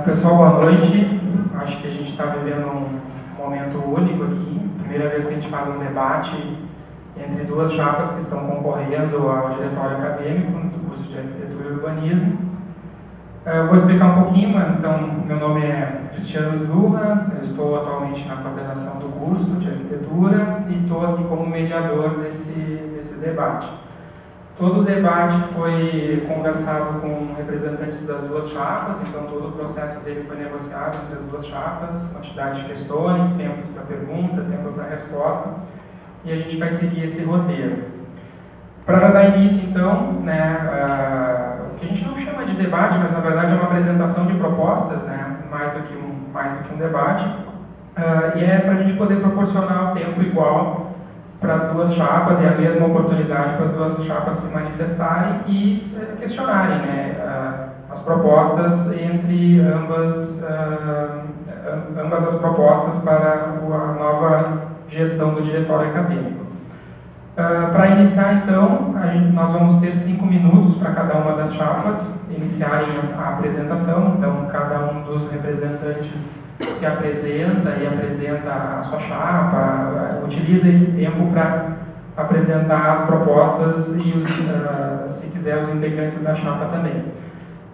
Pessoal, boa noite. Acho que a gente está vivendo um momento único aqui. Primeira vez que a gente faz um debate entre duas chapas que estão concorrendo ao diretório acadêmico do curso de Arquitetura e Urbanismo. Eu vou explicar um pouquinho. Então, meu nome é Cristiano Slurra, eu estou atualmente na coordenação do curso de Arquitetura e estou aqui como mediador desse debate. Todo o debate foi conversado com representantes das duas chapas, então todo o processo dele foi negociado entre as duas chapas, quantidade de questões, tempos para pergunta, tempo para resposta, e a gente vai seguir esse roteiro. Para dar início, então, o que a gente não chama de debate, mas na verdade é uma apresentação de propostas, mais do que um debate, e é para a gente poder proporcionar o tempo igual para as duas chapas e a mesma oportunidade para as duas chapas se manifestarem e questionarem as propostas entre ambas as propostas para a nova gestão do diretório acadêmico. Para iniciar, então, nós vamos ter 5 minutos para cada uma das chapas iniciarem a apresentação. Então, cada um dos representantes se apresenta e apresenta a sua chapa, utiliza esse tempo para apresentar as propostas e, se quiser, os integrantes da chapa também.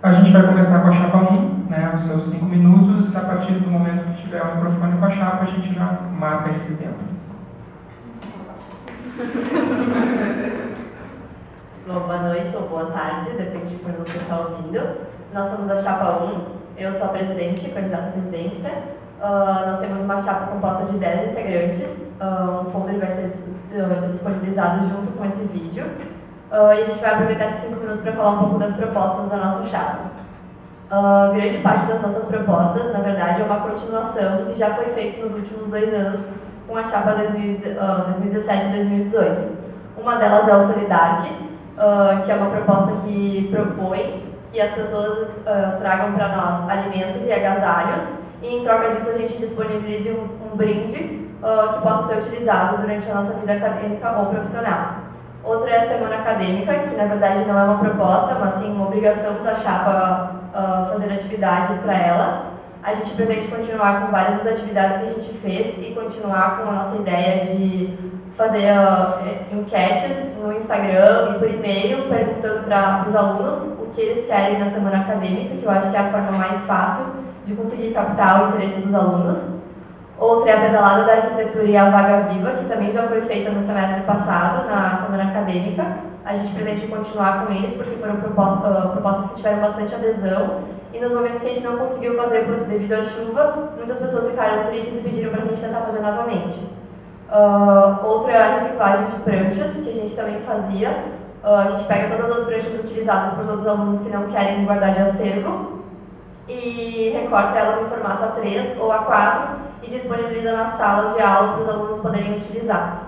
A gente vai começar com a chapa 1, os seus 5 minutos. A partir do momento que tiver o microfone com a chapa, a gente já marca esse tempo. Bom, boa noite ou boa tarde, depende de quando você está ouvindo. Nós somos a chapa 1, eu sou a presidente, candidata à presidência. Nós temos uma chapa composta de 10 integrantes. Um folder vai ser disponibilizado junto com esse vídeo. E a gente vai aproveitar esses 5 minutos para falar um pouco das propostas da nossa chapa. Grande parte das nossas propostas, na verdade, é uma continuação do que já foi feito nos últimos 2 anos com a chapa 2017 e 2018. Uma delas é o Solidark, que é uma proposta que propõe que as pessoas tragam para nós alimentos e agasalhos e em troca disso a gente disponibilize um brinde que possa ser utilizado durante a nossa vida acadêmica ou profissional. Outra é a Semana Acadêmica, que na verdade não é uma proposta, mas sim uma obrigação da chapa fazer atividades para ela. A gente pretende continuar com várias das atividades que a gente fez e continuar com a nossa ideia de fazer enquetes no Instagram e por e-mail, perguntando para os alunos o que eles querem na Semana Acadêmica, que eu acho que é a forma mais fácil de conseguir captar o interesse dos alunos. Outra é a pedalada da arquitetura e a vaga viva, que também já foi feita no semestre passado, na Semana Acadêmica. A gente pretende continuar com eles, porque foram propostas que tiveram bastante adesão. E nos momentos que a gente não conseguiu fazer devido à chuva, muitas pessoas ficaram tristes e pediram para a gente tentar fazer novamente. Outra é a reciclagem de pranchas, que a gente também fazia. A gente pega todas as pranchas utilizadas por todos os alunos que não querem guardar de acervo e recorta elas em formato A3 ou A4 e disponibiliza nas salas de aula para os alunos poderem utilizar.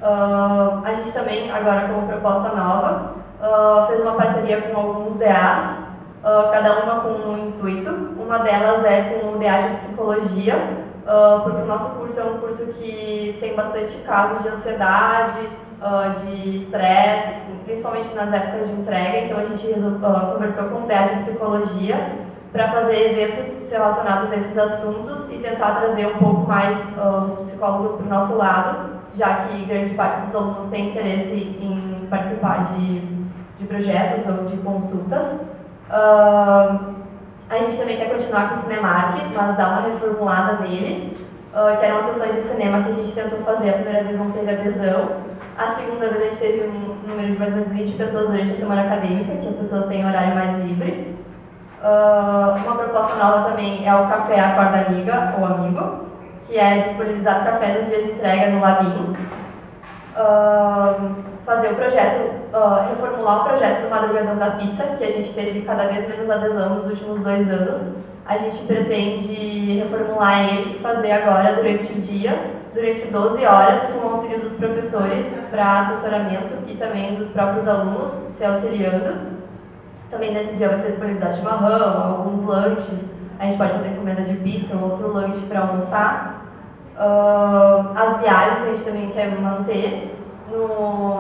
A gente também, agora como proposta nova, fez uma parceria com alguns DAs, cada uma com um intuito. Uma delas é com o DA de Psicologia, porque o nosso curso é um curso que tem bastante casos de ansiedade, de estresse, principalmente nas épocas de entrega, então a gente conversou com o DA de Psicologia para fazer eventos relacionados a esses assuntos e tentar trazer um pouco mais os psicólogos para o nosso lado, já que grande parte dos alunos tem interesse em participar de projetos ou de consultas. A gente também quer continuar com o Cinemark, mas dar uma reformulada nele, que eram sessões de cinema que a gente tentou fazer. A primeira vez não teve adesão, a segunda vez a gente teve um número de mais ou menos 20 pessoas durante a semana acadêmica, que as pessoas têm horário mais livre. Uma proposta nova também é o Café Acorda Amiga ou Amigo, que é disponibilizar café nos dias de entrega no Labim. Fazer o projeto, reformular o projeto do Madrugadão da Pizza, que a gente teve cada vez menos adesão nos últimos 2 anos. A gente pretende reformular ele e fazer agora durante o dia, durante 12 horas, com o auxílio dos professores para assessoramento e também dos próprios alunos se auxiliando. Também nesse dia vai ser disponibilizado chimarrão, alguns lanches, a gente pode fazer encomenda de pizza ou outro lanche para almoçar. As viagens a gente também quer manter.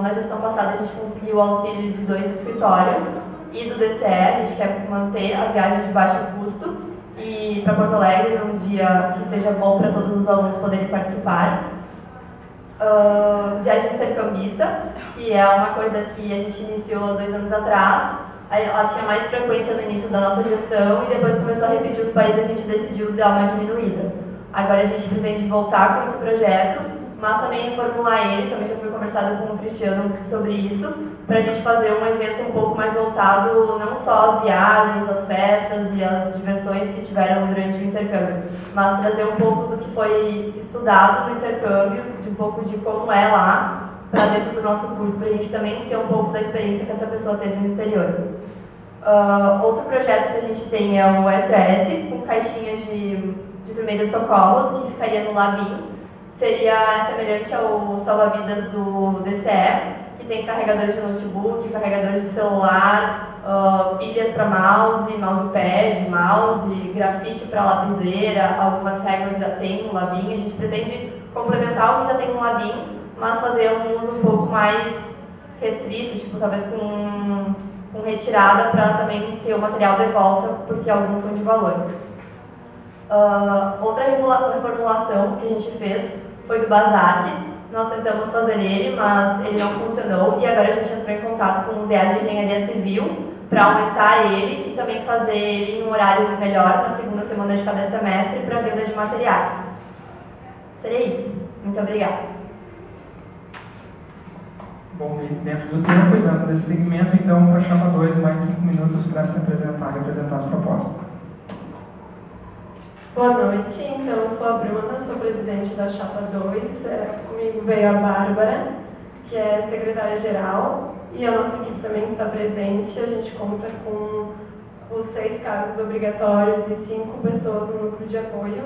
Na gestão passada a gente conseguiu o auxílio de 2 escritórios e do DCE, a gente quer manter a viagem de baixo custo e para Porto Alegre num dia que seja bom para todos os alunos poderem participar. Dia de intercambista, que é uma coisa que a gente iniciou 2 anos atrás. Ela tinha mais frequência no início da nossa gestão e depois começou a repetir os países, a gente decidiu dar uma diminuída. Agora a gente pretende voltar com esse projeto, mas também reformular ele, também já foi conversado com o Cristiano sobre isso, para a gente fazer um evento um pouco mais voltado não só às viagens, às festas e às diversões que tiveram durante o intercâmbio, mas trazer um pouco do que foi estudado no intercâmbio, de um pouco de como é lá, para dentro do nosso curso, para a gente também ter um pouco da experiência que essa pessoa teve no exterior. Outro projeto que a gente tem é o SOS, com caixinhas de primeiros socorros, que ficaria no Labim. Seria semelhante ao salva-vidas do DCE, que tem carregadores de notebook, carregadores de celular, pilhas para mousepad, mouse, grafite para lapiseira, algumas regras já tem no Labim. A gente pretende complementar o que já tem no Labim, mas fazer um uso um pouco mais restrito, tipo talvez com retirada, para também ter o material de volta, porque alguns são de valor. Outra reformulação que a gente fez foi do Bazar. Nós tentamos fazer ele, mas ele não funcionou, e agora a gente entrou em contato com o DA de Engenharia Civil para aumentar ele e também fazer ele em um horário melhor, na segunda semana de cada semestre, para venda de materiais. Seria isso. Muito obrigada. Bom, dentro do tempo e dando desse segmento, então, para a chapa 2, mais 5 minutos para se apresentar e apresentar as propostas. Boa noite, então eu sou a Bruna, sou presidente da chapa 2, comigo veio a Bárbara, que é secretária-geral, e a nossa equipe também está presente. A gente conta com os 6 cargos obrigatórios e 5 pessoas no núcleo de apoio,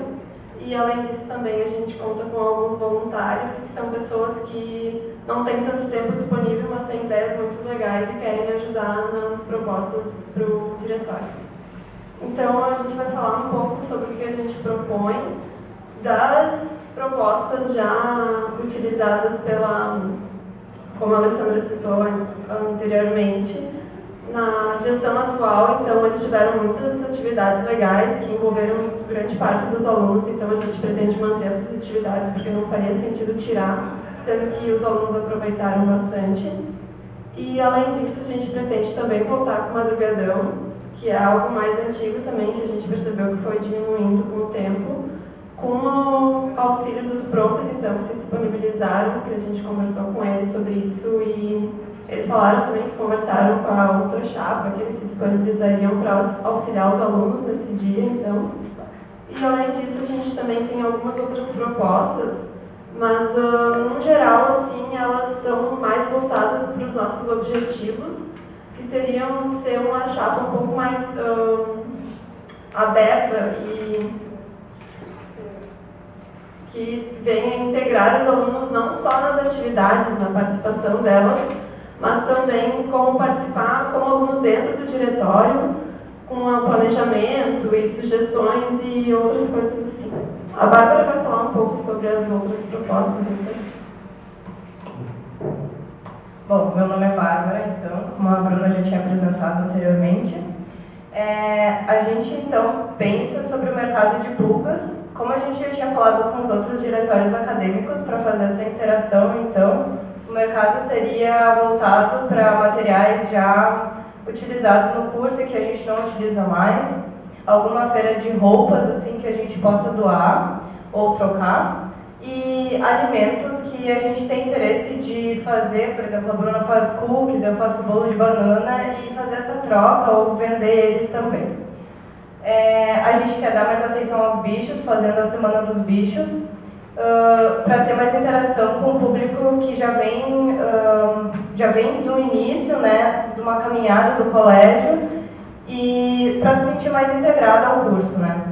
e além disso também a gente conta com alguns voluntários, que são pessoas que não têm tanto tempo disponível, mas têm ideias muito legais e querem ajudar nas propostas para o diretório. Então, a gente vai falar um pouco sobre o que a gente propõe das propostas já utilizadas como a Alessandra citou anteriormente, na gestão atual. Então, eles tiveram muitas atividades legais que envolveram grande parte dos alunos, então a gente pretende manter essas atividades, porque não faria sentido tirar, sendo que os alunos aproveitaram bastante. E, além disso, a gente pretende também voltar com o madrugadão, que é algo mais antigo também, que a gente percebeu que foi diminuindo com o tempo, com o auxílio dos profs, então, que se disponibilizaram, que a gente conversou com eles sobre isso, e eles falaram também que conversaram com a outra chapa, que eles se disponibilizariam para auxiliar os alunos nesse dia, então. E, além disso, a gente também tem algumas outras propostas, mas, no geral, assim, elas são mais voltadas para os nossos objetivos, que seriam ser uma chapa um pouco mais aberta e que venha integrar os alunos não só nas atividades, na participação delas, mas também como participar como aluno dentro do diretório, com o planejamento e sugestões e outras coisas assim. A Bárbara vai falar um pouco sobre as outras propostas, então. Bom, meu nome é Bárbara, então, como a Bruna já tinha apresentado anteriormente. A gente, então, pensa sobre o mercado de pulgas, como a gente já tinha falado com os outros diretórios acadêmicos para fazer essa interação, então, o mercado seria voltado para materiais já utilizados no curso e que a gente não utiliza mais, alguma feira de roupas, assim, que a gente possa doar ou trocar, e alimentos que a gente tem interesse de fazer. Por exemplo, a Bruna faz cookies, eu faço bolo de banana, e fazer essa troca ou vender eles também. A gente quer dar mais atenção aos bichos, fazendo a Semana dos Bichos, para ter mais interação com o público que já vem do início, né, de uma caminhada do colégio, e para se sentir mais integrado ao curso, né.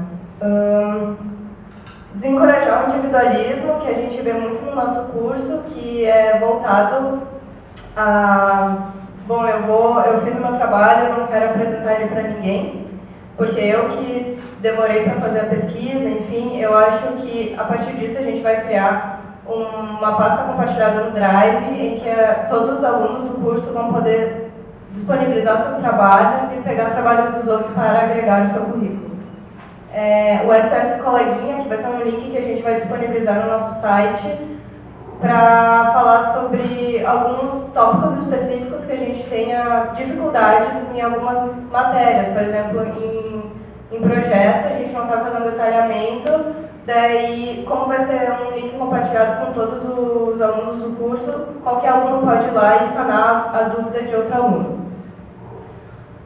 Desencorajar o individualismo, que a gente vê muito no nosso curso, que é voltado a... Bom, eu fiz o meu trabalho, eu não quero apresentar ele para ninguém, porque eu que demorei para fazer a pesquisa, enfim, eu acho que a partir disso a gente vai criar uma pasta compartilhada no Drive, em que todos os alunos do curso vão poder disponibilizar seus trabalhos e pegar trabalhos dos outros para agregar o seu currículo. o SS Coleguinha, que vai ser um link que a gente vai disponibilizar no nosso site para falar sobre alguns tópicos específicos que a gente tenha dificuldades em algumas matérias. Por exemplo, em projeto, a gente não sabe fazer um detalhamento, daí como vai ser um link compartilhado com todos os alunos do curso, qualquer aluno pode ir lá e sanar a dúvida de outro aluno.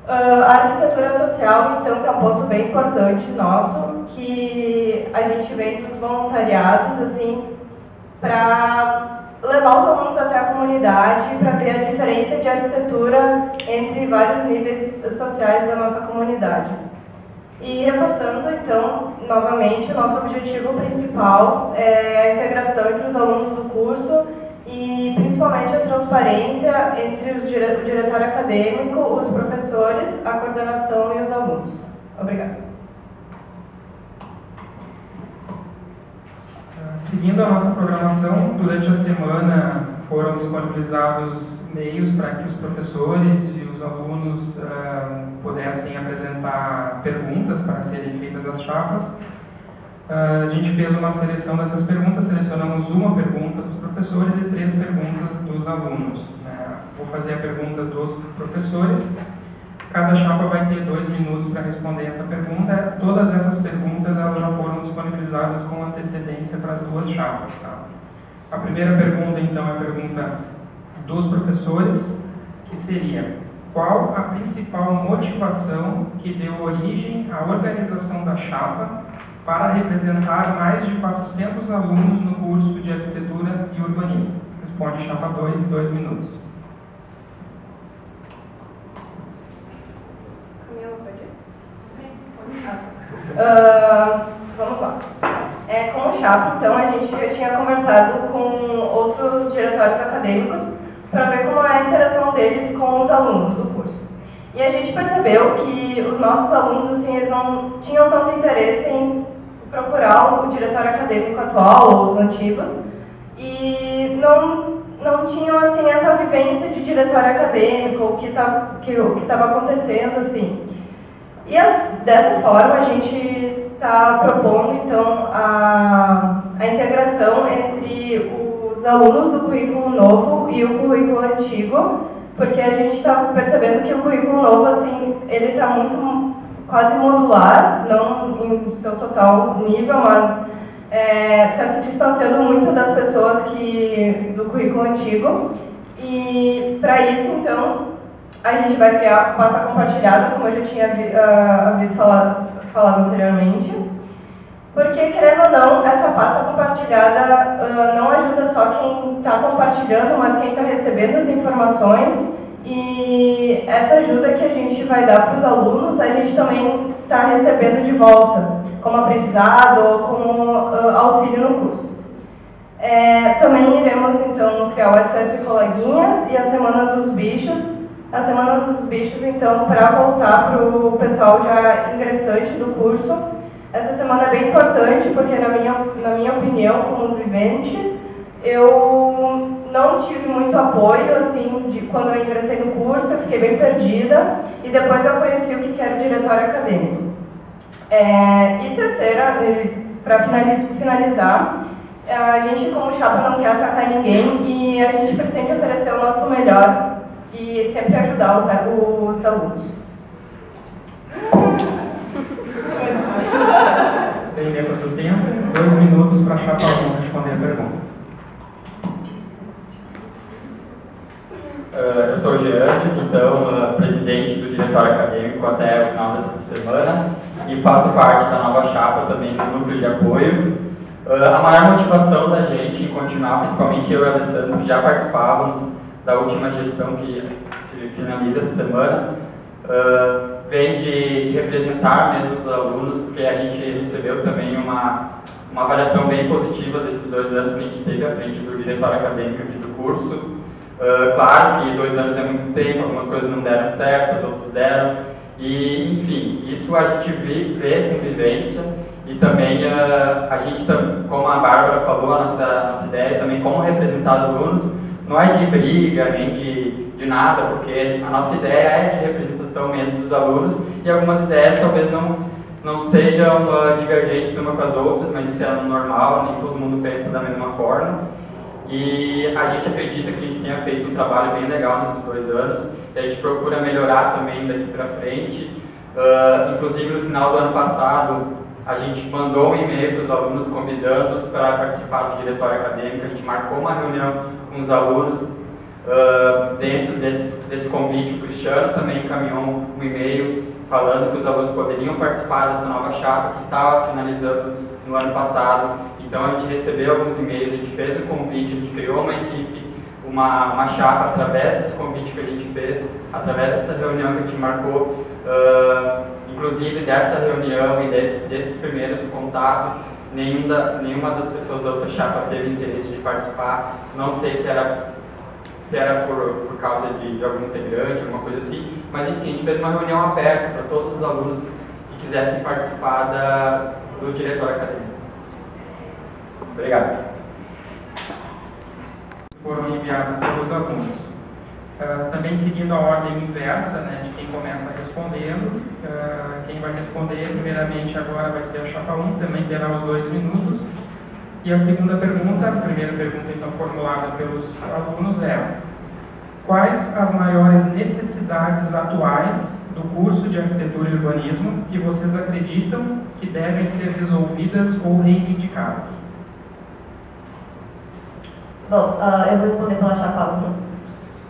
A arquitetura social, então, que é um ponto bem importante nosso, que a gente vem dos voluntariados, assim, para levar os alunos até a comunidade, para ver a diferença de arquitetura entre vários níveis sociais da nossa comunidade. E reforçando, então, novamente, o nosso objetivo principal é a integração entre os alunos do curso e, principalmente, a transparência entre o diretório acadêmico, os professores, a coordenação e os alunos. Obrigada. Seguindo a nossa programação, durante a semana foram disponibilizados meios para que os professores e os alunos pudessem apresentar perguntas para serem feitas às chapas. A gente fez uma seleção dessas perguntas, selecionamos uma pergunta dos professores e 3 perguntas dos alunos. Vou fazer a pergunta dos professores. Cada chapa vai ter 2 minutos para responder essa pergunta. Todas essas perguntas elas já foram disponibilizadas com antecedência para as 2 chapas. Tá? A primeira pergunta, então, é a pergunta dos professores, que seria: qual a principal motivação que deu origem à organização da chapa para representar mais de 400 alunos no curso de Arquitetura e Urbanismo? Responde chapa 2 em 2 minutos. Camila, pode ir? Sim, vamos lá. Como chapa, então, a gente já tinha conversado com outros diretórios acadêmicos para ver como é a interação deles com os alunos do curso. E a gente percebeu que os nossos alunos, assim, eles não tinham tanto interesse em procurar o diretório acadêmico atual ou os antigos e não tinham, assim, essa vivência de diretório acadêmico, o que estava acontecendo, assim. E dessa forma a gente está propondo, então, a integração entre os alunos do currículo novo e o currículo antigo, porque a gente está percebendo que o currículo novo, assim, ele está muito quase modular, não em seu total nível, mas está se distanciando muito das pessoas do currículo antigo. E para isso, então, a gente vai criar pasta compartilhada, como eu já tinha havido falado anteriormente, porque, querendo ou não, essa pasta compartilhada não ajuda só quem está compartilhando, mas quem está recebendo as informações, e essa ajuda que a gente vai dar para os alunos, a gente também está recebendo de volta, como aprendizado ou como auxílio no curso. Também iremos, então, criar o SS Coleguinhas e a Semana dos Bichos. A Semana dos Bichos, então, para voltar para o pessoal já ingressante do curso. Essa semana é bem importante porque, na minha opinião, como vivente, eu não tive muito apoio, assim, quando eu ingressei no curso, eu fiquei bem perdida e depois eu conheci o que era o diretório acadêmico. E terceira, para finalizar, a gente, como chapa, não quer atacar ninguém e a gente pretende oferecer o nosso melhor e sempre ajudar os alunos. Bem dentro do tempo, 2 minutos para a chapa 1 responder a pergunta. Eu sou o Giannis, então, presidente do diretório acadêmico até o final dessa semana e faço parte da nova chapa também do núcleo de apoio. A maior motivação da gente em continuar, principalmente eu e o Alessandro, que já participávamos da última gestão que se finaliza essa semana, vem de representar mesmo os alunos, porque a gente recebeu também uma avaliação bem positiva desses 2 anos que a gente esteve à frente do diretório acadêmico aqui do curso. Claro que 2 anos é muito tempo, algumas coisas não deram certo, outras deram, e enfim, isso a gente vê com vivência e também a gente, como a Bárbara falou, a nossa ideia também como representar os alunos não é de briga nem de nada, porque a nossa ideia é de representação mesmo dos alunos e algumas ideias talvez não sejam divergentes uma com as outras, mas isso é normal, nem todo mundo pensa da mesma forma. E a gente acredita que a gente tenha feito um trabalho bem legal nesses 2 anos, e a gente procura melhorar também daqui para frente. Inclusive, no final do ano passado, a gente mandou um e-mail para os alunos convidando-os para participar do diretório acadêmico. A gente marcou uma reunião com os alunos. Dentro desse convite, o Cristiano também encaminhou um e-mail falando que os alunos poderiam participar dessa nova chapa que estava finalizando no ano passado. Então a gente recebeu alguns e-mails, a gente fez um convite, a gente criou uma equipe, uma chapa através desse convite que a gente fez, através dessa reunião que a gente marcou. Inclusive desta reunião e desses primeiros contatos, nenhuma das pessoas da outra chapa teve interesse de participar. Não sei se era por causa de algum integrante, alguma coisa assim, mas enfim, a gente fez uma reunião aberta para todos os alunos que quisessem participar do diretório acadêmico. Obrigado. Foram enviadas pelos alunos. Também seguindo a ordem inversa, né, de quem começa respondendo, quem vai responder primeiramente agora vai ser a chapa 1, também terá os 2 minutos. E a segunda pergunta, a primeira pergunta então formulada pelos alunos é: quais as maiores necessidades atuais do curso de Arquitetura e Urbanismo que vocês acreditam que devem ser resolvidas ou reivindicadas? Bom, eu vou responder pela chapa 1.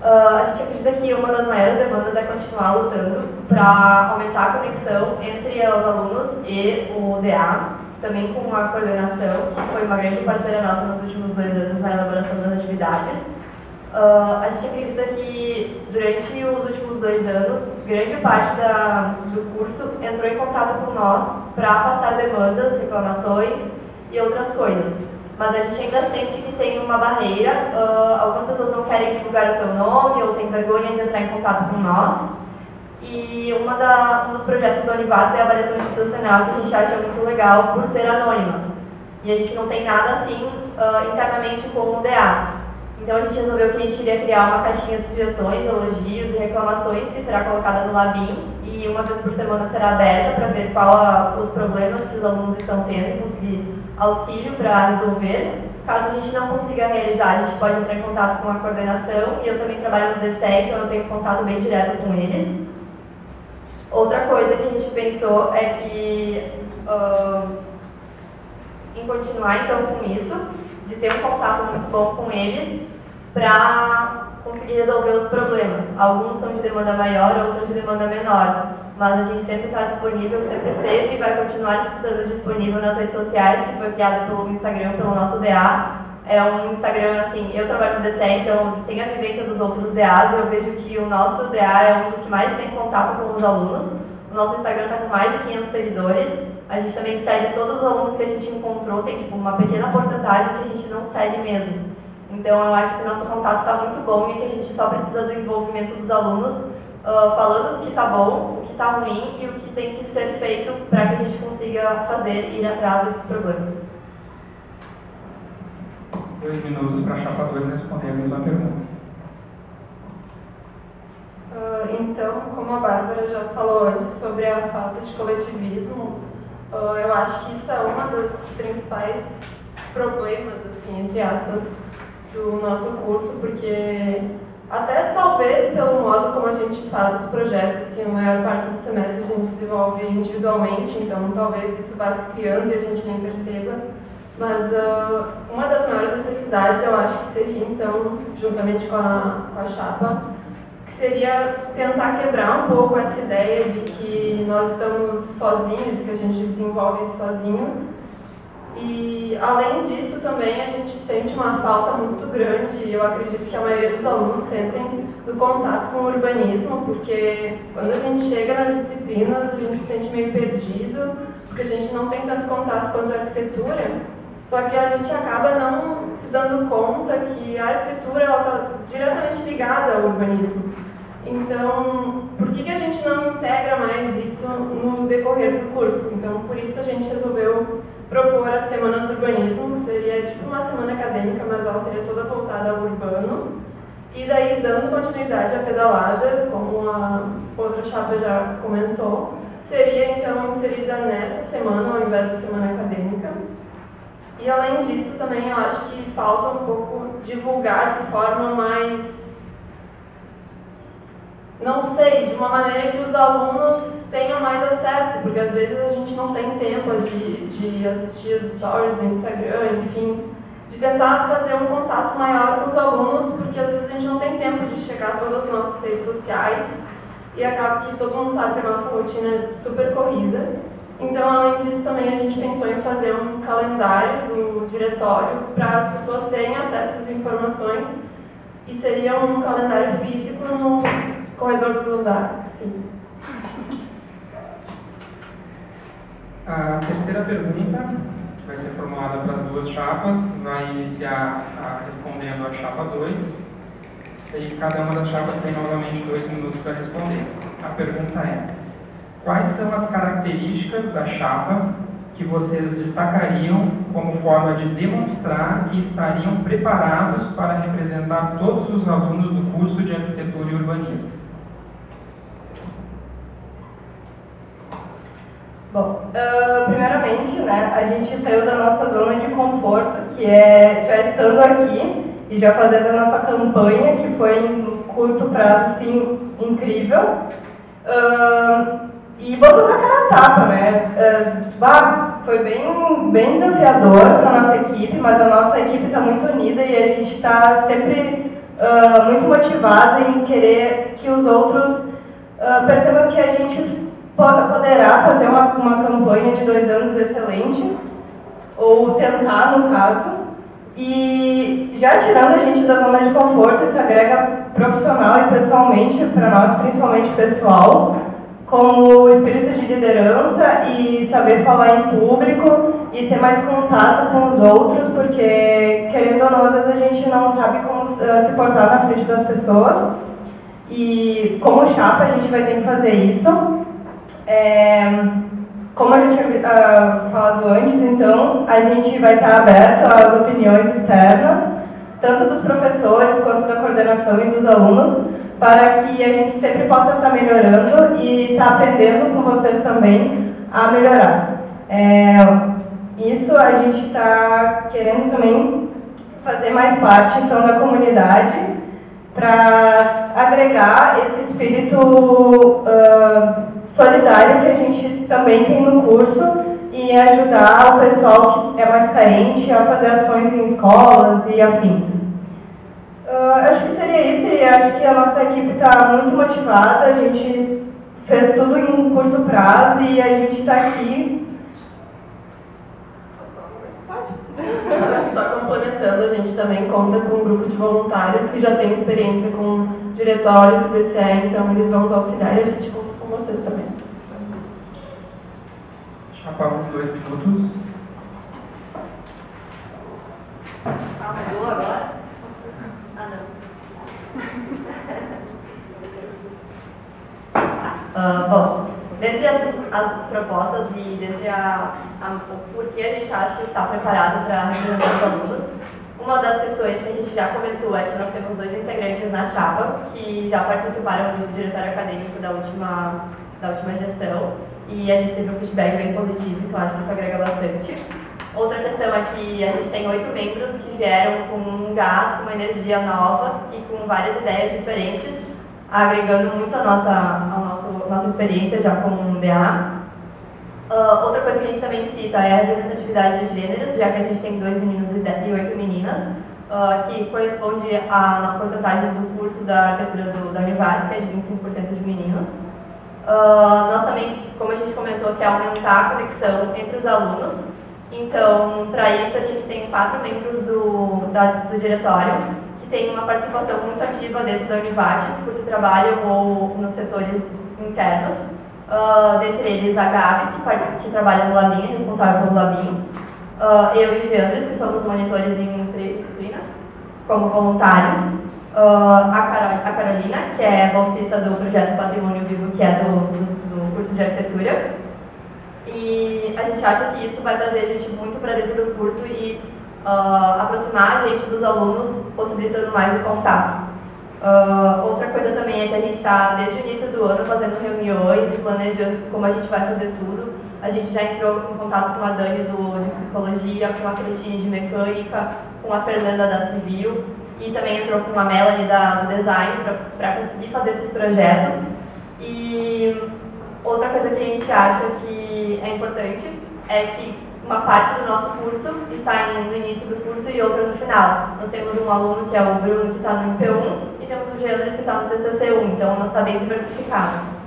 A gente acredita que uma das maiores demandas é continuar lutando para aumentar a conexão entre os alunos e o DA, também com a coordenação, que foi uma grande parceira nossa nos últimos 2 anos na elaboração das atividades. A gente acredita que durante os últimos 2 anos, grande parte do curso entrou em contato com nós para passar demandas, reclamações e outras coisas. Mas a gente ainda sente que tem uma barreira, algumas pessoas não querem divulgar o seu nome ou têm vergonha de entrar em contato com nós. E um dos projetos da Univates é a avaliação institucional, que a gente acha muito legal por ser anônima. E a gente não tem nada assim internamente com o DA. Então a gente resolveu que a gente iria criar uma caixinha de sugestões, elogios e reclamações que será colocada no Labim e uma vez por semana será aberta para ver qual os problemas que os alunos estão tendo e conseguir auxílio para resolver. Caso a gente não consiga realizar, a gente pode entrar em contato com a coordenação e eu também trabalho no DCE, então eu tenho contato bem direto com eles. Outra coisa que a gente pensou é que em continuar então com isso, de ter um contato muito bom com eles para conseguir resolver os problemas. Alguns são de demanda maior, outros de demanda menor, mas a gente sempre está disponível, sempre esteve e vai continuar estando disponível nas redes sociais, que foi criada pelo Instagram, pelo nosso DA. É um Instagram, assim, eu trabalho no DCE, então tem a vivência dos outros DAs e eu vejo que o nosso DA é um dos que mais tem contato com os alunos. O nosso Instagram está com mais de 500 seguidores. A gente também segue todos os alunos que a gente encontrou, tem tipo uma pequena porcentagem que a gente não segue mesmo. Então eu acho que o nosso contato está muito bom e que a gente só precisa do envolvimento dos alunos, falando o que está bom, o que está ruim e o que tem que ser feito para que a gente consiga ir atrás desses problemas. 2 minutos para a chapa 2 responder a mesma pergunta. Então, como a Bárbara já falou antes sobre a falta de coletivismo, eu acho que isso é uma dos principais problemas, assim, entre aspas, do nosso curso, porque até talvez pelo modo como a gente faz os projetos, que a maior parte do semestre a gente desenvolve individualmente, então talvez isso vá se criando e a gente nem perceba. Mas uma das maiores necessidades eu acho que seria, então, juntamente com a chapa, que seria tentar quebrar um pouco essa ideia de que nós estamos sozinhos, que a gente desenvolve isso sozinho. E, além disso, também a gente sente uma falta muito grande, e eu acredito que a maioria dos alunos sentem, do contato com o urbanismo, porque quando a gente chega nas disciplinas, a gente se sente meio perdido, porque a gente não tem tanto contato quanto a arquitetura, só que a gente acaba não se dando conta que a arquitetura está diretamente ligada ao urbanismo. Então, por que a gente não integra mais isso no decorrer do curso? Então, por isso a gente resolveu propor a Semana do Urbanismo, que seria tipo uma semana acadêmica, mas ela seria toda voltada ao urbano. E daí, dando continuidade à pedalada, como a outra chapa já comentou, seria então inserida nessa semana ao invés da semana acadêmica. E além disso também eu acho que falta um pouco divulgar de forma mais, não sei, de uma maneira que os alunos tenham mais acesso, porque às vezes a gente não tem tempo de assistir as stories no Instagram, enfim, de tentar fazer um contato maior com os alunos, porque às vezes a gente não tem tempo de chegar a todas as nossas redes sociais e acaba que todo mundo sabe que a nossa rotina é super corrida. Então, além disso, também a gente pensou em fazer um calendário do diretório para as pessoas terem acesso às informações, e seria um calendário físico no corredor do andar. Sim. A terceira pergunta, que vai ser formulada para as duas chapas, vai iniciar respondendo a chapa 2, e cada uma das chapas tem novamente 2 minutos para responder. A pergunta é: quais são as características da chapa que vocês destacariam como forma de demonstrar que estariam preparados para representar todos os alunos do curso de Arquitetura e Urbanismo? Bom, primeiramente, né, a gente saiu da nossa zona de conforto, que é já estando aqui e já fazendo a nossa campanha, que foi em curto prazo, assim, incrível. E botando a cara a tapa, né? Foi bem desafiador para a nossa equipe, mas a nossa equipe está muito unida e a gente está sempre muito motivado em querer que os outros percebam que a gente poderá fazer uma campanha de 2 anos excelente, ou tentar, no caso, e já tirando a gente da zona de conforto, isso agrega profissional e pessoalmente para nós, principalmente pessoal, como espírito de liderança e saber falar em público e ter mais contato com os outros, porque, querendo ou não, às vezes a gente não sabe como se portar na frente das pessoas, e como chapa a gente vai ter que fazer isso. Como a gente havia falado antes, então, a gente vai estar aberto às opiniões externas, tanto dos professores quanto da coordenação e dos alunos, para que a gente sempre possa estar melhorando e estar aprendendo com vocês também a melhorar. Isso a gente está querendo também fazer mais parte, então, da comunidade, para agregar esse espírito solidário que a gente também tem no curso e ajudar o pessoal que é mais carente a fazer ações em escolas e afins. Acho que seria isso, e acho que a nossa equipe está muito motivada, a gente fez tudo em curto prazo e a gente está aqui. Posso falar uma coisa? Pode. Só complementando, a gente também conta com um grupo de voluntários que já tem experiência com diretórios e DCE, então eles vão nos auxiliar e a gente conta com vocês também. Chapa 2 minutos. Mudou agora? Bom, dentre as propostas e dentre o porquê a gente acha que está preparado para representar os alunos, uma das questões que a gente já comentou é que nós temos 2 integrantes na chapa que já participaram do diretório acadêmico da última gestão, e a gente teve um feedback bem positivo, então acho que isso agrega bastante. Outra questão é que a gente tem 8 membros que vieram com um gás, com uma energia nova e com várias ideias diferentes, agregando muito a nossa experiência já com o DA. Outra coisa que a gente também cita é a representatividade de gêneros, já que a gente tem 2 meninos e 8 meninas, que corresponde à porcentagem do curso da arquitetura da Univates, que é de 25% de meninos. Nós também, como a gente comentou, quer aumentar a conexão entre os alunos. Então, para isso, a gente tem 4 membros do diretório que têm uma participação muito ativa dentro da Univates, porque trabalham nos setores internos. Dentre eles, a Gabi, que trabalha no Labim, é responsável pelo Labim. Eu e o Geandres, que somos monitores em 3 disciplinas, como voluntários. A Carolina, que é bolsista do projeto Patrimônio Vivo, que é do curso de arquitetura. E a gente acha que isso vai trazer a gente muito para dentro do curso e aproximar a gente dos alunos, possibilitando mais o contato. Outra coisa também é que a gente está, desde o início do ano, fazendo reuniões e planejando como a gente vai fazer tudo. A gente já entrou em contato com a Dani de Psicologia, com a Cristine de Mecânica, com a Fernanda da Civil e também entrou com a Melanie do Design para conseguir fazer esses projetos. E outra coisa que a gente acha que é importante é que uma parte do nosso curso está no início do curso e outra no final. Nós temos um aluno que é o Bruno, que está no MP1, e temos o Geandres, que está no TCC1, então está bem diversificado.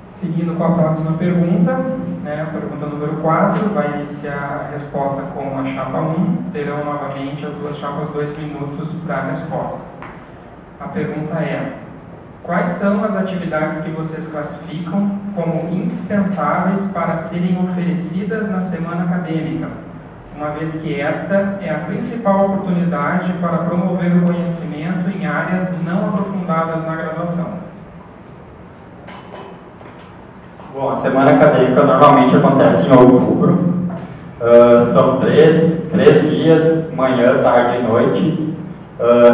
Seguindo com a próxima pergunta, a pergunta número 4, vai iniciar a resposta com a chapa 1. Terão novamente as duas chapas 2 minutos para a resposta. A pergunta é: quais são as atividades que vocês classificam como indispensáveis para serem oferecidas na semana acadêmica, uma vez que esta é a principal oportunidade para promover o conhecimento em áreas não aprofundadas na graduação? Bom, a semana acadêmica normalmente acontece em outubro. São três dias, manhã, tarde e noite.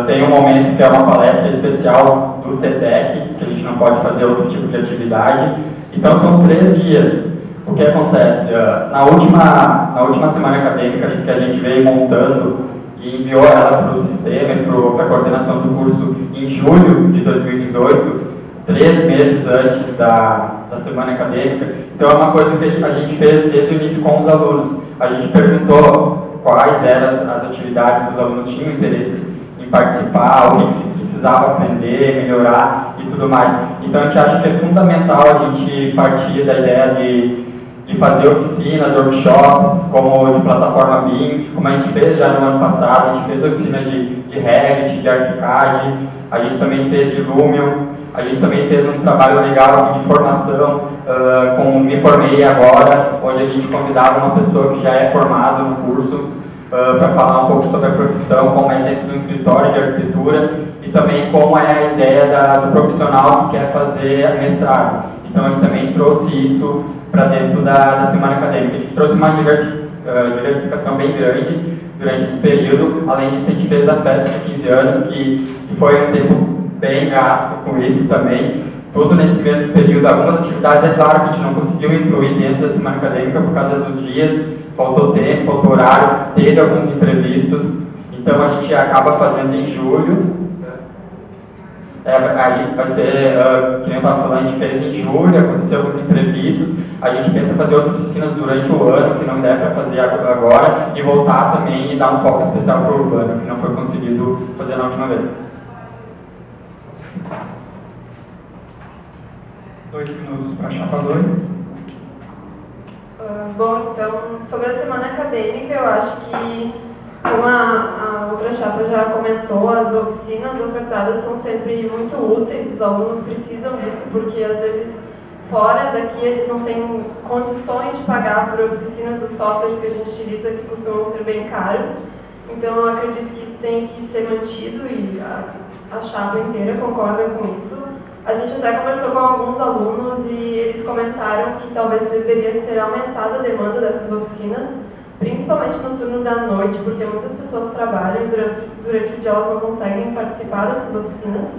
Tem um momento que é uma palestra especial do CETEC, que a gente não pode fazer outro tipo de atividade. Então são 3 dias. O que acontece? Na última semana acadêmica que a gente veio montando e enviou ela para o sistema e para a coordenação do curso em julho de 2018, 3 meses antes da semana acadêmica. Então é uma coisa que a gente fez desde o início com os alunos. A gente perguntou quais eram as atividades que os alunos tinham interesse em participar, o que se precisava aprender, melhorar e tudo mais. Então a gente acha que é fundamental a gente partir da ideia de fazer oficinas, workshops, como de plataforma BIM, como a gente fez já no ano passado. A gente fez oficina de Revit, de ArchiCAD, a gente também fez de Lumion, a gente também fez um trabalho legal assim, de formação, com Me Formei Agora, onde a gente convidava uma pessoa que já é formada no curso para falar um pouco sobre a profissão, como é dentro do escritório de arquitetura e também como é a ideia do profissional que quer fazer mestrado. Então a gente também trouxe isso para dentro da semana acadêmica. A gente trouxe uma diversificação bem grande durante esse período. Além disso, a gente fez a festa de 15 anos, que foi um tempo bem gasto com isso também. Tudo nesse mesmo período. Algumas atividades, é claro, que a gente não conseguiu incluir dentro da semana acadêmica por causa dos dias, faltou tempo, faltou horário, teve alguns imprevistos. Então a gente acaba fazendo em julho. A gente vai ser, que nem eu estava falando, a gente fez em julho, aconteceu alguns imprevistos. A gente pensa em fazer outras oficinas durante o ano, que não der para fazer agora, e voltar também e dar um foco especial para o urbano, que não foi conseguido fazer na última vez. 2 minutos para a chapa 2. Bom, então, sobre a semana acadêmica, eu acho que, como a outra chapa já comentou, as oficinas ofertadas são sempre muito úteis, os alunos precisam disso, porque às vezes fora daqui eles não têm condições de pagar por oficinas dos softwares que a gente utiliza, que costumam ser bem caros. Então eu acredito que isso tem que ser mantido e a chapa inteira concorda com isso. A gente até conversou com alguns alunos e eles comentaram que talvez deveria ser aumentada a demanda dessas oficinas, principalmente no turno da noite, porque muitas pessoas trabalham e durante o dia elas não conseguem participar dessas oficinas.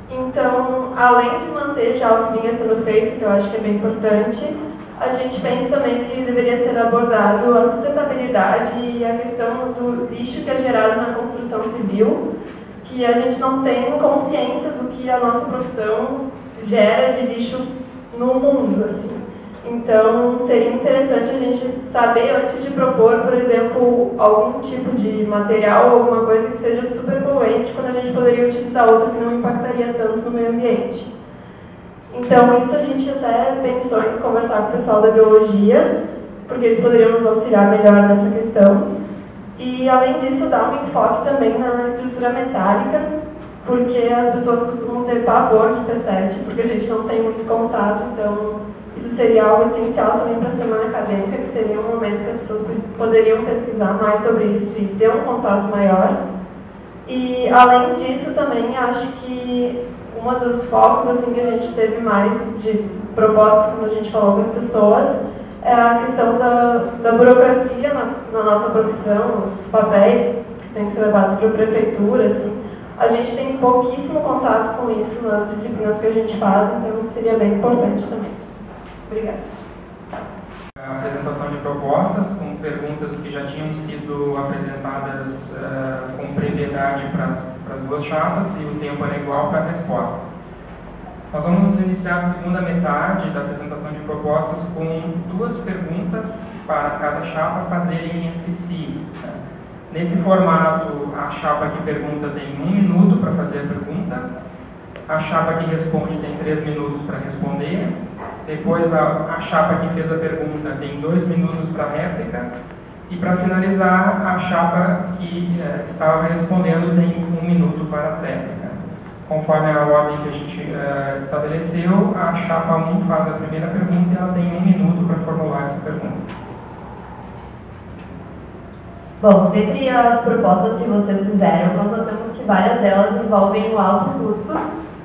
Então, além de manter já o que vinha sendo feito, que eu acho que é bem importante, a gente pensa também que deveria ser abordado a sustentabilidade e a questão do lixo que é gerado na construção civil, que a gente não tem consciência do que a nossa profissão gera de lixo no mundo, assim. Então, seria interessante a gente saber, antes de propor, por exemplo, algum tipo de material, alguma coisa que seja super poluente, quando a gente poderia utilizar outro que não impactaria tanto no meio ambiente. Então, isso a gente até pensou em conversar com o pessoal da biologia, porque eles poderiam nos auxiliar melhor nessa questão. E, além disso, dar um enfoque também na estrutura metálica, porque as pessoas costumam ter pavor de P7, porque a gente não tem muito contato, então isso seria algo essencial também para a semana acadêmica, que seria um momento que as pessoas poderiam pesquisar mais sobre isso e ter um contato maior. E, além disso, também acho que um dos focos assim, que a gente teve mais de proposta quando a gente falou com as pessoas é a questão da burocracia na nossa profissão, os papéis. têm que ser levados para a prefeitura, assim. A gente tem pouquíssimo contato com isso nas disciplinas que a gente faz, então isso seria bem importante também. Obrigada. A apresentação de propostas com perguntas que já tinham sido apresentadas com brevidade para as duas chapas e o tempo era igual para a resposta. Nós vamos iniciar a segunda metade da apresentação de propostas com duas perguntas para cada chapa fazerem entre si. Nesse formato, a chapa que pergunta tem 1 minuto para fazer a pergunta, a chapa que responde tem 3 minutos para responder, depois a chapa que fez a pergunta tem 2 minutos para a réplica, e para finalizar, a chapa que estava respondendo tem 1 minuto para a réplica. Conforme a ordem que a gente estabeleceu, a chapa 1 faz a primeira pergunta e ela tem 1 minuto para formular essa pergunta. Bom, dentre as propostas que vocês fizeram, nós notamos que várias delas envolvem o alto custo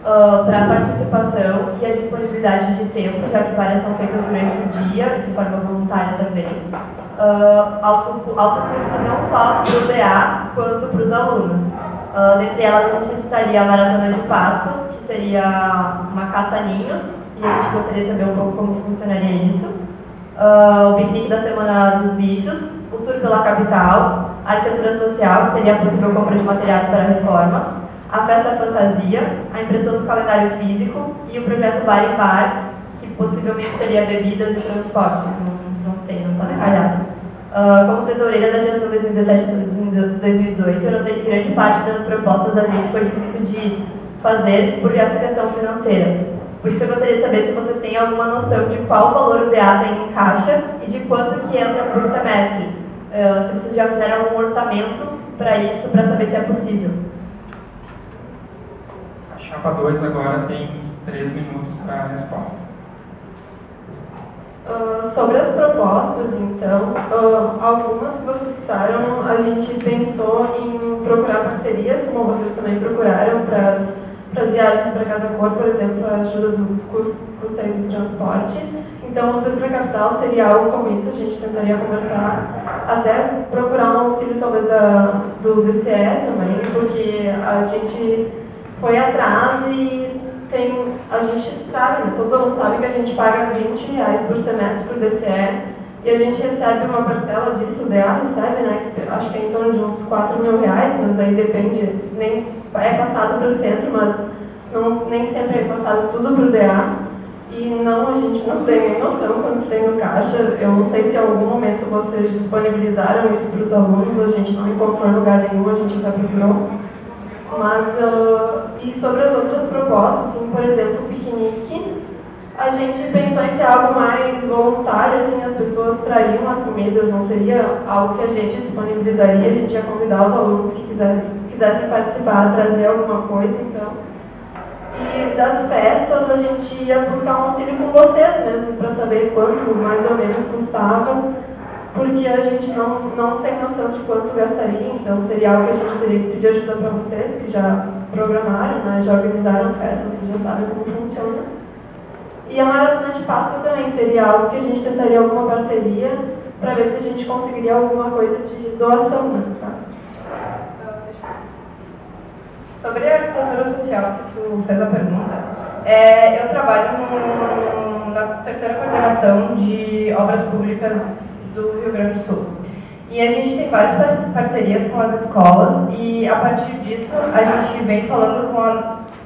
para a participação e a disponibilidade de tempo, já que várias são feitas durante o dia, de forma voluntária também. Alto custo não só para o DA, quanto para os alunos. Dentre elas, a gente citaria a Maratona de Páscoas, que seria uma caça a ninhos, e a gente gostaria de saber um pouco como funcionaria isso. O piquenique da Semana dos Bichos, o tour pela capital, a arquitetura social, que teria a possível compra de materiais para a reforma, a festa fantasia, a impressão do calendário físico e o projeto Bar em Bar, que possivelmente teria bebidas e transporte, não sei, não está detalhado. Como tesoureira da gestão 2017-2018, eu notei que grande parte das propostas da gente foi difícil de fazer por essa questão financeira. Por isso eu gostaria de saber se vocês têm alguma noção de qual valor o DA tem em caixa e de quanto que entra por semestre. Se vocês já fizeram algum orçamento para isso, para saber se é possível. A chapa 2 agora tem 3 minutos para a resposta. Sobre as propostas, então, algumas que vocês citaram, a gente pensou em procurar parcerias, como vocês também procuraram para as viagens para Casa Cor, por exemplo, a ajuda do custeio do transporte. Então, o tour para a capital seria algo como isso, a gente tentaria conversar, até procurar um auxílio talvez do DCE também, porque a gente foi atrás e a gente sabe, né, todos os alunos sabem que a gente paga R$20 por semestre para o DCE e a gente recebe uma parcela disso, o DA recebe, né, que acho que é em torno de uns R$4.000, mas daí depende, nem é passado para o centro, mas nem sempre é passado tudo para o DA. E a gente não tem nem noção quanto tem no caixa. Eu não sei se em algum momento vocês disponibilizaram isso para os alunos, a gente não encontrou em lugar nenhum, a gente até procurou. Mas, e sobre as outras propostas, assim, por exemplo, o piquenique, a gente pensou em ser algo mais voluntário, assim, as pessoas trariam as comidas, não seria algo que a gente disponibilizaria, a gente ia convidar os alunos que quisessem participar, trazer alguma coisa, então. E das festas, a gente ia buscar um auxílio com vocês mesmo, para saber quanto mais ou menos custava, porque a gente não tem noção de quanto gastaria, então seria algo que a gente teria que pedir ajuda para vocês, que já programaram, né, já organizaram festas, vocês já sabem como funciona. E a Maratona de Páscoa também seria algo que a gente tentaria alguma parceria, para ver se a gente conseguiria alguma coisa de doação, né, no caso. Sobre a arquitetura social, que tu fez a pergunta, eu trabalho na terceira coordenação de obras públicas do Rio Grande do Sul. E a gente tem várias parcerias com as escolas e a partir disso a gente vem falando com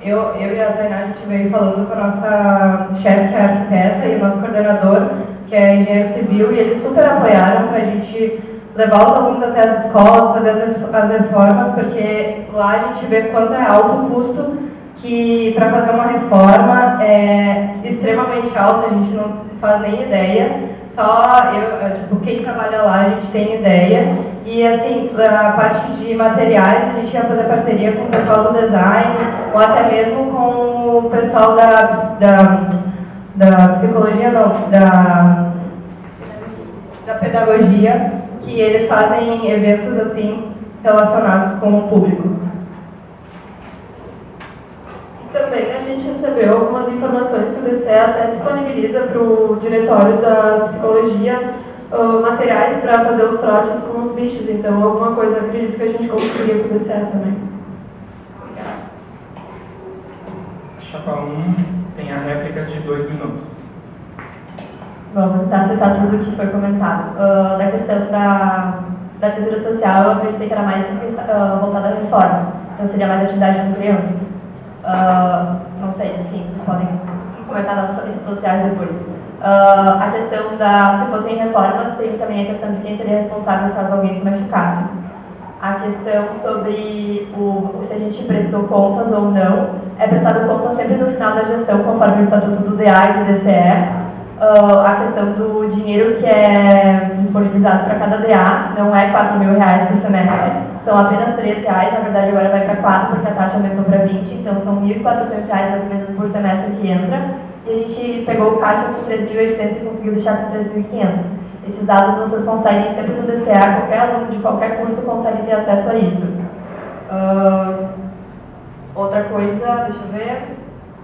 eu e a Tainá, a gente veio falando com a nossa chefe, que é arquiteta, e o nosso coordenador, que é engenheiro civil, e eles super apoiaram para a gente levar os alunos até as escolas, fazer as reformas, porque lá a gente vê quanto é alto o custo, que para fazer uma reforma é extremamente alto, a gente não faz nem ideia, só quem trabalha lá a gente tem ideia, e assim, a parte de materiais a gente ia fazer parceria com o pessoal do design, ou até mesmo com o pessoal da psicologia, não, da pedagogia, que eles fazem eventos assim relacionados com o público. E também a gente recebeu algumas informações que o DCE até disponibiliza para o diretório da psicologia materiais para fazer os trotes com os bichos, então alguma coisa eu acredito que a gente conseguiria com o DCE também. Obrigada. Chapa 1 tem a réplica de 2 minutos. Bom, vou tentar citar tudo o que foi comentado. Da questão da arquitetura social, eu acreditei que era mais voltada à reforma, então seria mais atividade com crianças. Não sei, enfim, vocês podem comentar nas redes sociais depois. A questão se fossem reformas, tem também a questão de quem seria responsável caso alguém se machucasse. A questão sobre se a gente prestou contas ou não, é prestado conta sempre no final da gestão, conforme o estatuto do DA e do DCE. A questão do dinheiro que é disponibilizado para cada DA não é R$4.000 por semestre, são apenas R$3, na verdade agora vai para 4 porque a taxa aumentou para 20, então são R$1.400 mais ou menos por semestre que entra, e a gente pegou o caixa com 3.800 e conseguiu deixar com 3.500. Esses dados vocês conseguem sempre no DCA, qualquer aluno de qualquer curso consegue ter acesso a isso. Outra coisa, deixa eu ver,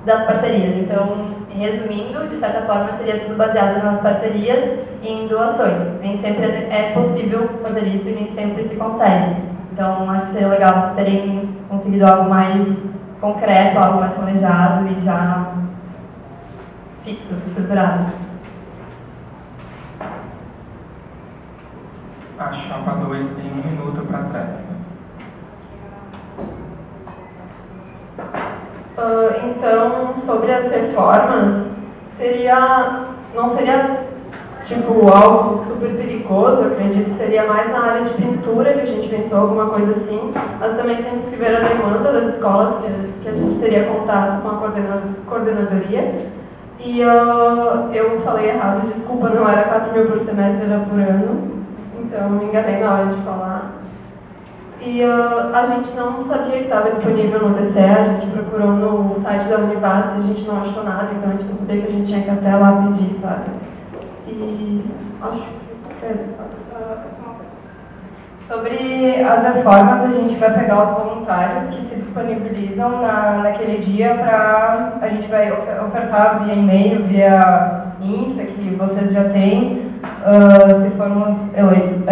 das parcerias. Então, resumindo, de certa forma seria tudo baseado nas parcerias e em doações. Nem sempre é possível fazer isso e nem sempre se consegue. Então, acho que seria legal vocês terem conseguido algo mais concreto, algo mais planejado e já fixo, estruturado. A chapa 2 tem 1 minuto para trás. Então, sobre as reformas, não seria tipo algo super perigoso, eu acredito que seria mais na área de pintura que a gente pensou, alguma coisa assim, mas também temos que ver a demanda das escolas, que a gente teria contato com a coordenadoria. E eu falei errado, desculpa, não era 4.000 por semestre, era por ano, então me enganei na hora de falar. E a gente não sabia que estava disponível no DCE, a gente procurou no site da Univates e a gente não achou nada, então a gente não sabia que a gente tinha que até lá pedir, sabe? E acho que é isso. Sobre as reformas, a gente vai pegar os voluntários que se disponibilizam naquele dia para... A gente vai ofertar via e-mail, via Insta, que vocês já têm, se formos eleitos.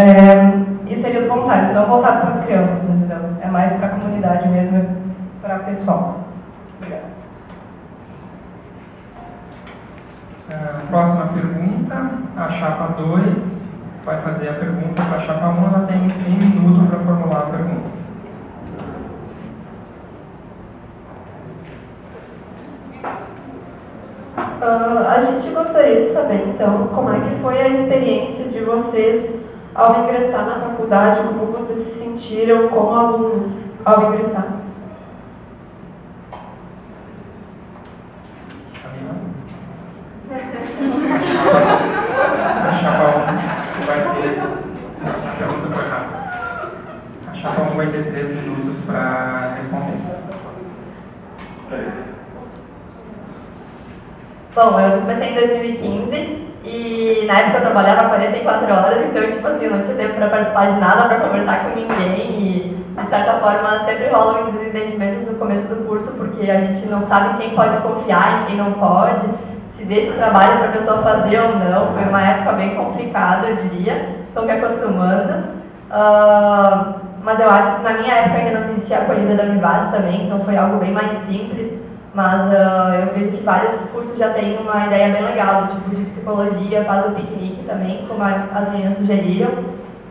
E seria os voluntários, não voltado para as crianças, entendeu? É mais para a comunidade mesmo, para o pessoal. Obrigada. Próxima pergunta, a chapa 2 vai fazer a pergunta para a chapa 1, ela tem 1 minuto para formular a pergunta. A gente gostaria de saber, então, como é que foi a experiência de vocês ao ingressar na faculdade, como vocês se sentiram como alunos ao ingressar? A chapa 1 vai ter... A pergunta foi rápida. A chapa 1 vai ter 3 minutos para responder. Bom, eu comecei em 2015 e na época eu trabalhava 44 horas, então tipo assim, eu não tinha tempo para participar de nada, para conversar com ninguém e de certa forma sempre rolam desentendimentos no começo do curso porque a gente não sabe quem pode confiar e quem não pode, se deixa o trabalho para a pessoa fazer ou não. Foi uma época bem complicada, eu diria, estou me acostumando. Mas eu acho que na minha época ainda não existia a acolhida da Univates também, então foi algo bem mais simples. Mas eu vejo que vários cursos já têm uma ideia bem legal, tipo de psicologia, faz o piquenique também, como as meninas sugeriram.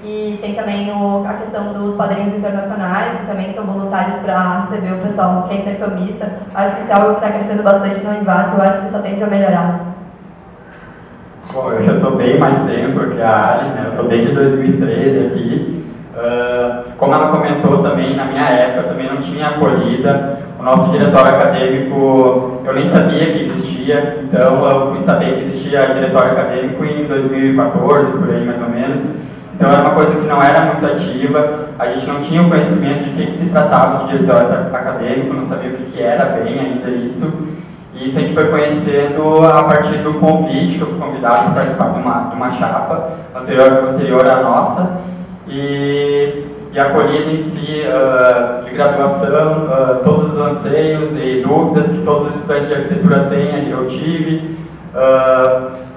E tem também a questão dos padrinhos internacionais, que também são voluntários para receber o pessoal que é intercambista. Acho que isso é algo que está crescendo bastante na Univates, eu acho que só tende a melhorar. Bom, eu já estou bem mais tempo que a Ali, né? Eu estou desde 2013 aqui. Como ela comentou também, na minha época também não tinha acolhida. O nosso diretório acadêmico, eu nem sabia que existia, então eu fui saber que existia diretório acadêmico em 2014, por aí mais ou menos. Então era uma coisa que não era muito ativa, a gente não tinha o conhecimento de que se tratava de diretório acadêmico, não sabia o que era bem ainda isso. E isso a gente foi conhecendo a partir do convite, que eu fui convidado para participar de uma chapa anterior à nossa. E a acolhida em si, de graduação, todos os anseios e dúvidas que todos os estudantes de arquitetura têm, eu tive.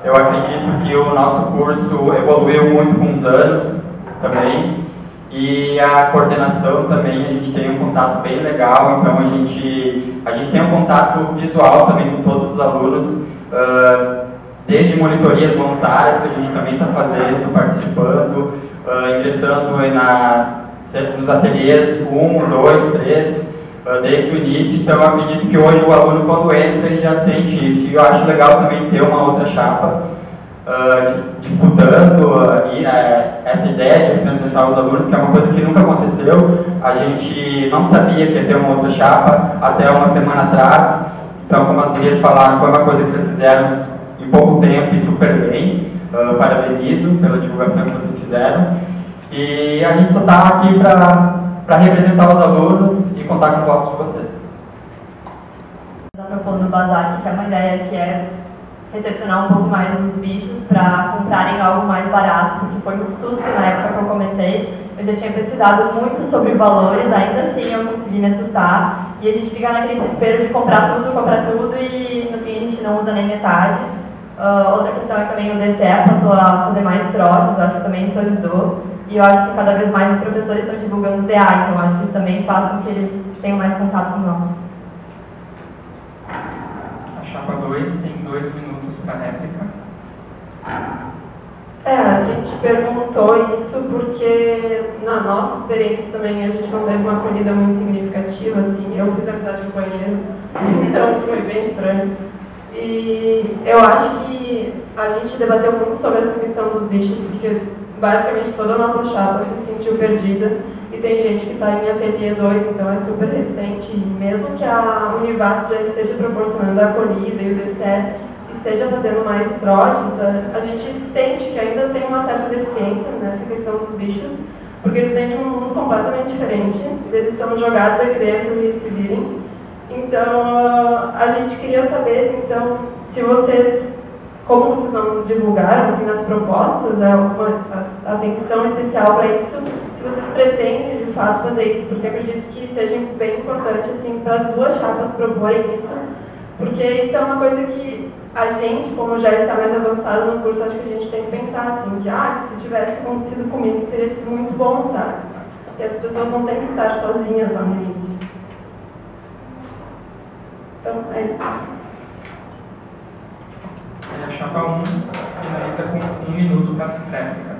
Eu acredito que o nosso curso evoluiu muito com os anos também, e a coordenação também, a gente tem um contato bem legal, então a gente tem um contato visual também com todos os alunos, desde monitorias voluntárias que a gente também está fazendo, participando, ingressando nos ateliês 1, 2, 3, desde o início. Então eu acredito que hoje o aluno, quando entra, ele já sente isso, e eu acho legal também ter uma outra chapa disputando essa ideia de representar os alunos, que é uma coisa que nunca aconteceu. A gente não sabia que ia ter uma outra chapa até uma semana atrás, então, como as gurias falaram, foi uma coisa que eles fizeram em pouco tempo e super bem. Parabenizo pela divulgação que vocês fizeram, e a gente só está aqui para representar os alunos e contar com o voto de vocês. Está propondo o Bazar, que é uma ideia que é recepcionar um pouco mais os bichos para comprarem algo mais barato, porque foi um susto na época que eu comecei. Eu já tinha pesquisado muito sobre valores, ainda assim eu consegui me assustar, e a gente fica naquele desespero de comprar tudo e no fim a gente não usa nem metade. Outra questão é também o DCE passou a fazer mais trotes, eu acho que também isso ajudou, e eu acho que cada vez mais os professores estão divulgando o DA, então acho que isso também faz com que eles tenham mais contato com nós. A chapa 2 tem 2 minutos para réplica. A gente perguntou isso porque na nossa experiência também a gente não teve uma acolhida muito significativa, assim. Eu fiz amizade com o banheiro, então foi bem estranho. E eu acho que a gente debateu muito sobre essa questão dos bichos, porque basicamente toda a nossa chapa se sentiu perdida, e tem gente que está em ateliê 2, então é super recente, e mesmo que a Univates já esteja proporcionando a acolhida e o DCE esteja fazendo mais trotes, a gente sente que ainda tem uma certa deficiência nessa questão dos bichos, porque eles vêm de um mundo completamente diferente, eles são jogados aqui dentro e se virem. Então, a gente queria saber, então, se vocês, como vocês não divulgaram assim, nas propostas, uma atenção especial para isso, se vocês pretendem de fato fazer isso, porque acredito que seja bem importante assim, para as duas chapas proporem isso, porque isso é uma coisa que a gente, como já está mais avançado no curso, acho que a gente tem que pensar assim, que se tivesse acontecido comigo, teria sido muito bom, sabe? E as pessoas não têm que estar sozinhas lá no início. Então, é isso. A chapa 1 finaliza com 1 minuto para réplica.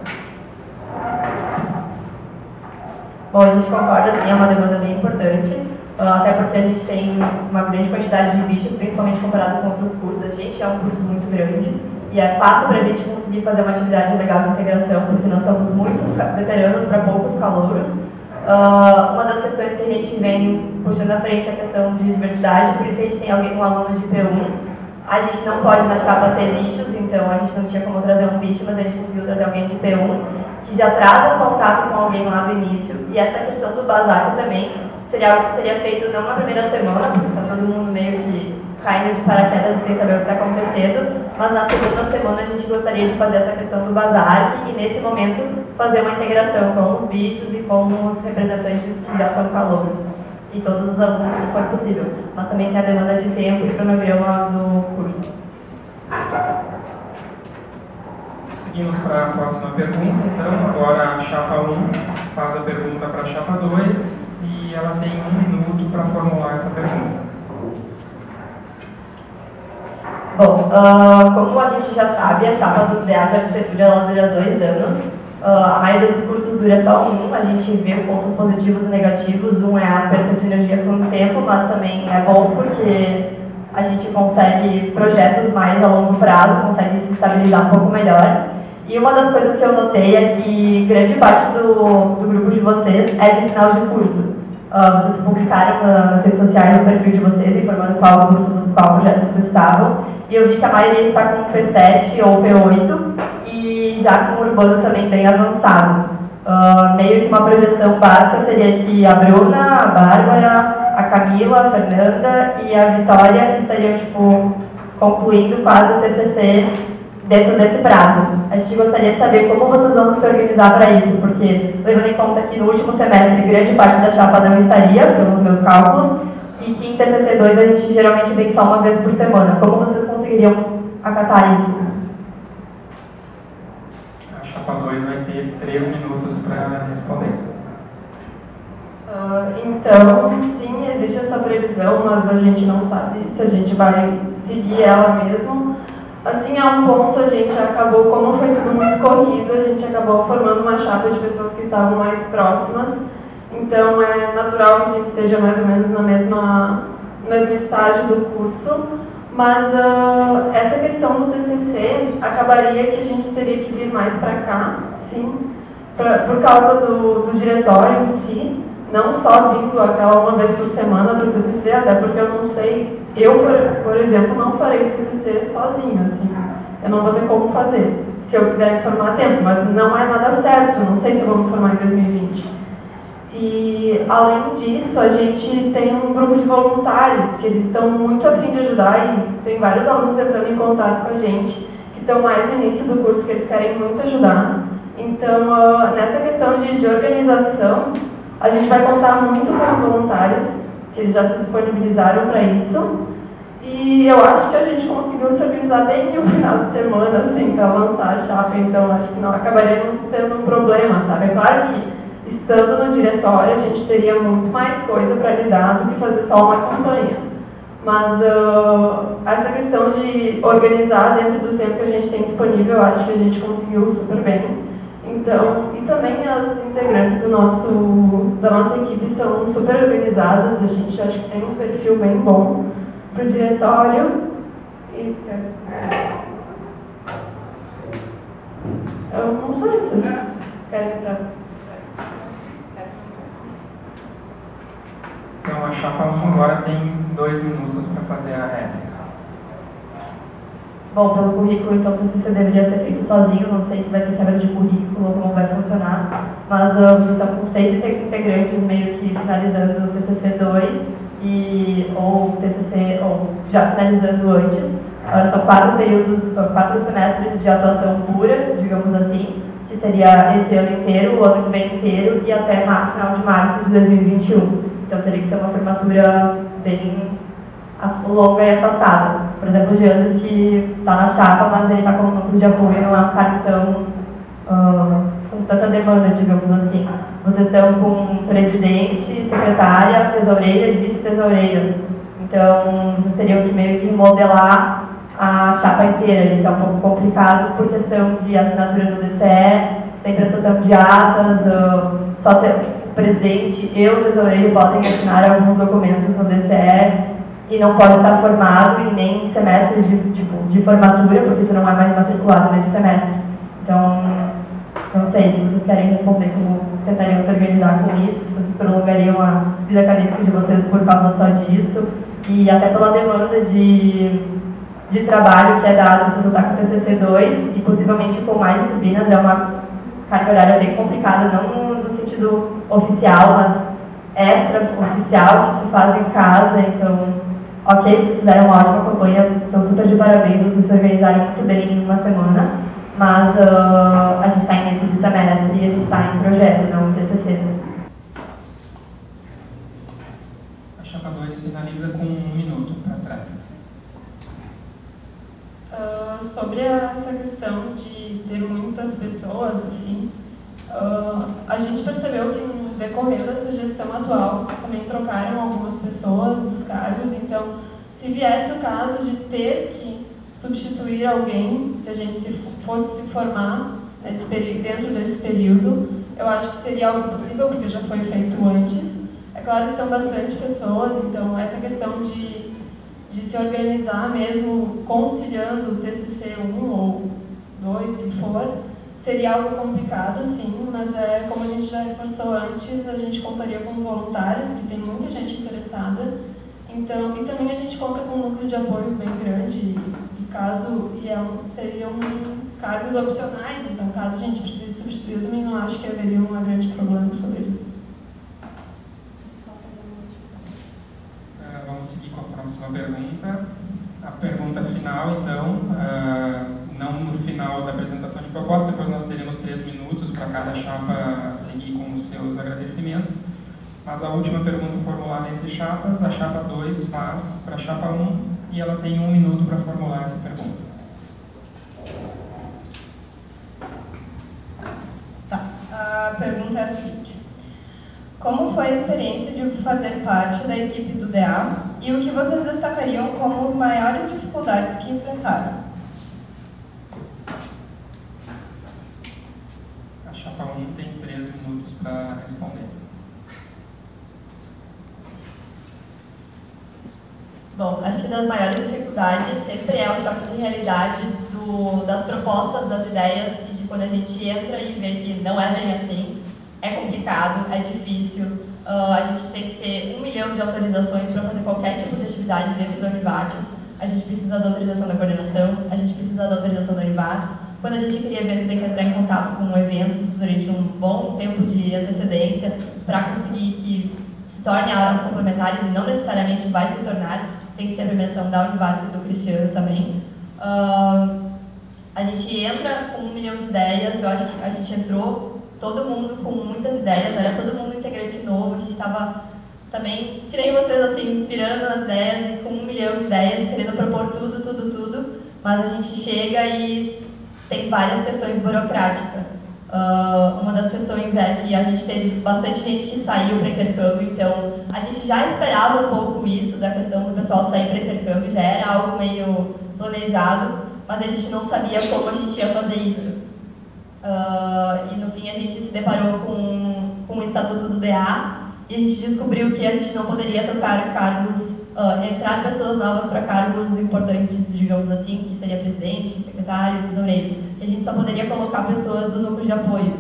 Bom, a gente concorda, sim, é uma demanda bem importante, até porque a gente tem uma grande quantidade de bichos, principalmente comparado com outros cursos. A gente é um curso muito grande e é fácil para a gente conseguir fazer uma atividade legal de integração, porque nós somos muitos veteranos para poucos calouros. Uma das questões que a gente vem puxando à frente é a questão de diversidade, por isso que a gente tem um aluno de P1. A gente não pode na chapa ter bichos, então a gente não tinha como trazer um bicho, mas a gente conseguiu trazer alguém de P1, que já traz um contato com alguém lá do início. E essa questão do bazar também seria algo que seria feito não na primeira semana, porque está todo mundo meio que caindo de paraquedas sem saber o que está acontecendo, mas na segunda semana a gente gostaria de fazer essa questão do bazar e nesse momento fazer uma integração com os bichos e com os representantes que já são calouros e todos os alunos que for possível, mas também tem a demanda de tempo e cronograma do curso. Seguimos para a próxima pergunta, então. Agora a chapa 1 faz a pergunta para a chapa 2 e ela tem 1 minuto para formular essa pergunta. Bom, como a gente já sabe, a chapa do DA de Arquitetura ela dura 2 anos. A maioria dos cursos dura só 1, a gente vê pontos positivos e negativos. Um é a perda de energia com o tempo, mas também é bom porque a gente consegue projetos mais a longo prazo, consegue se estabilizar um pouco melhor. E uma das coisas que eu notei é que grande parte do grupo de vocês é de final de curso. Vocês publicaram nas redes sociais o perfil de vocês, informando qual curso, qual projeto vocês estavam. E eu vi que a maioria está com P7 ou P8 e já com o urbano também bem avançado. Meio que uma projeção básica seria que a Bruna, a Bárbara, a Camila, a Fernanda e a Vitória estariam concluindo quase o TCC dentro desse prazo. A gente gostaria de saber como vocês vão se organizar para isso, porque levando em conta que no último semestre grande parte da chapa não estaria, pelos meus cálculos, e que em TCC2 a gente geralmente vem só uma vez por semana. Como vocês conseguiriam acatar isso? A chapa 2 vai ter 3 minutos para responder. Então, sim, existe essa previsão, mas a gente não sabe se a gente vai seguir ela mesmo. Assim, a um ponto a gente acabou, como foi tudo muito corrido, a gente acabou formando uma chapa de pessoas que estavam mais próximas. Então, é natural que a gente esteja mais ou menos no mesmo estágio do curso. Mas essa questão do TCC acabaria que a gente teria que vir mais para cá, sim, por causa do diretório em si. Não só vindo aquela uma vez por semana para o TCC, até porque eu não sei, eu, por exemplo, não farei o TCC sozinho, assim, eu não vou ter como fazer, se eu quiser me formar a tempo, mas não é nada certo, não sei se eu vou me formar em 2020. E, além disso, a gente tem um grupo de voluntários que eles estão muito a fim de ajudar e tem vários alunos entrando em contato com a gente, que estão mais no início do curso, que eles querem muito ajudar. Então, nessa questão de organização, a gente vai contar muito com os voluntários, que eles já se disponibilizaram para isso. E eu acho que a gente conseguiu se organizar bem no final de semana, assim, para lançar a chapa. Então, acho que não acabaria não tendo um problema, sabe? É claro que, estando no diretório, a gente teria muito mais coisa para lidar do que fazer só uma campanha. Mas essa questão de organizar dentro do tempo que a gente tem disponível, eu acho que a gente conseguiu super bem. Então, e também as integrantes da nossa equipe são super organizadas, a gente acho que tem um perfil bem bom para o diretório. E, eu não sei se vocês querem para... Então, a chapa 1 agora tem 2 minutos para fazer a réplica. Bom, pelo currículo, então, o TCC deveria ser feito sozinho, não sei se vai ter quebra de currículo ou como vai funcionar, mas vocês estão com 6 integrantes meio que finalizando o TCC 2, ou TCC, ou já finalizando antes. São 4 semestres de atuação pura, digamos assim, que seria esse ano inteiro, o ano que vem inteiro e até final de março de 2021. Então, teria que ser uma formatura bem longa e afastada. Por exemplo, o Giannis, que está na chapa, mas ele está como núcleo de apoio, não é um cara tão, com tanta demanda, digamos assim. Vocês estão com presidente, secretária, tesoureira e vice-tesoureira. Então, vocês teriam que meio que modelar a chapa inteira. Isso é um pouco complicado por questão de assinatura no DCE, sem prestação de atas, só o presidente e o tesoureiro podem assinar alguns documentos no DCE e não pode estar formado e nem semestre de formatura, porque tu não é mais matriculado nesse semestre. Então, não sei se vocês querem responder como tentariam se organizar com isso, se vocês prolongariam a vida acadêmica de vocês por causa só disso, e até pela demanda de trabalho que é dado, vocês vão estar com o TCC 2 e possivelmente com mais disciplinas, é uma carga horária bem complicada, não no sentido oficial, mas extra-oficial, que se faz em casa. Então, ok, vocês fizeram uma ótima campanha, então super de parabéns, vocês se organizarem muito bem em uma semana, mas a gente está em início de semestre e a gente está em projeto, não em TCC. A chapa 2 finaliza com 1 minuto para trás. Sobre essa questão de ter muitas pessoas, assim, a gente percebeu que no decorrer dessa gestão atual, vocês também trocaram algumas pessoas dos cargos, então, se viesse o caso de ter que substituir alguém, se a gente fosse se formar dentro desse período, eu acho que seria algo possível, porque já foi feito antes. É claro que são bastante pessoas, então essa questão de se organizar mesmo, conciliando o TCC 1 ou 2, que for, seria algo complicado, sim, mas como a gente já reforçou antes, a gente contaria com os voluntários, que tem muita gente interessada, então, e também a gente conta com um núcleo de apoio bem grande, seriam cargos opcionais, então caso a gente precise substituir, eu também não acho que haveria um grande problema sobre isso. Vamos seguir com a próxima pergunta. A pergunta final, então, não no final da apresentação de proposta, depois nós teremos 3 minutos para cada chapa seguir com os seus agradecimentos, mas a última pergunta formulada entre chapas, a chapa 2 faz para a chapa 1 e ela tem 1 minuto para formular essa pergunta. A pergunta é a seguinte: como foi a experiência de fazer parte da equipe do DA e o que vocês destacariam como as maiores dificuldades que enfrentaram? A chapa 1 tem 3 minutos para responder. Bom, acho que das maiores dificuldades sempre é o choque de realidade das propostas, das ideias, e de quando a gente entra e vê que não é bem assim. É complicado, é difícil. A gente tem que ter 1 milhão de autorizações para fazer qualquer tipo de atividade dentro da Univates. A gente precisa da autorização da coordenação, a gente precisa da autorização da Univates. Quando a gente cria evento, tem que entrar em contato com o evento durante um bom tempo de antecedência para conseguir que se torne aulas complementares e não necessariamente vai se tornar. Tem que ter a permissão da Univates e do Cristiano também. A gente entra com 1 milhão de ideias, eu acho que a gente entrou todo mundo com muitas ideias, era todo mundo integrante novo, a gente estava também, que nem vocês, assim, pirando nas ideias e com 1 milhão de ideias, querendo propor tudo, mas a gente chega e tem várias questões burocráticas. Uma das questões é que a gente teve bastante gente que saiu para intercâmbio, então a gente já esperava um pouco isso, da questão do pessoal sair para intercâmbio, já era algo meio planejado, mas a gente não sabia como a gente ia fazer isso. E no fim a gente se deparou com o Estatuto do DA e a gente descobriu que a gente não poderia trocar cargos, entrar pessoas novas para cargos importantes, digamos assim, que seria presidente, secretário, tesoureiro. E a gente só poderia colocar pessoas do núcleo de apoio.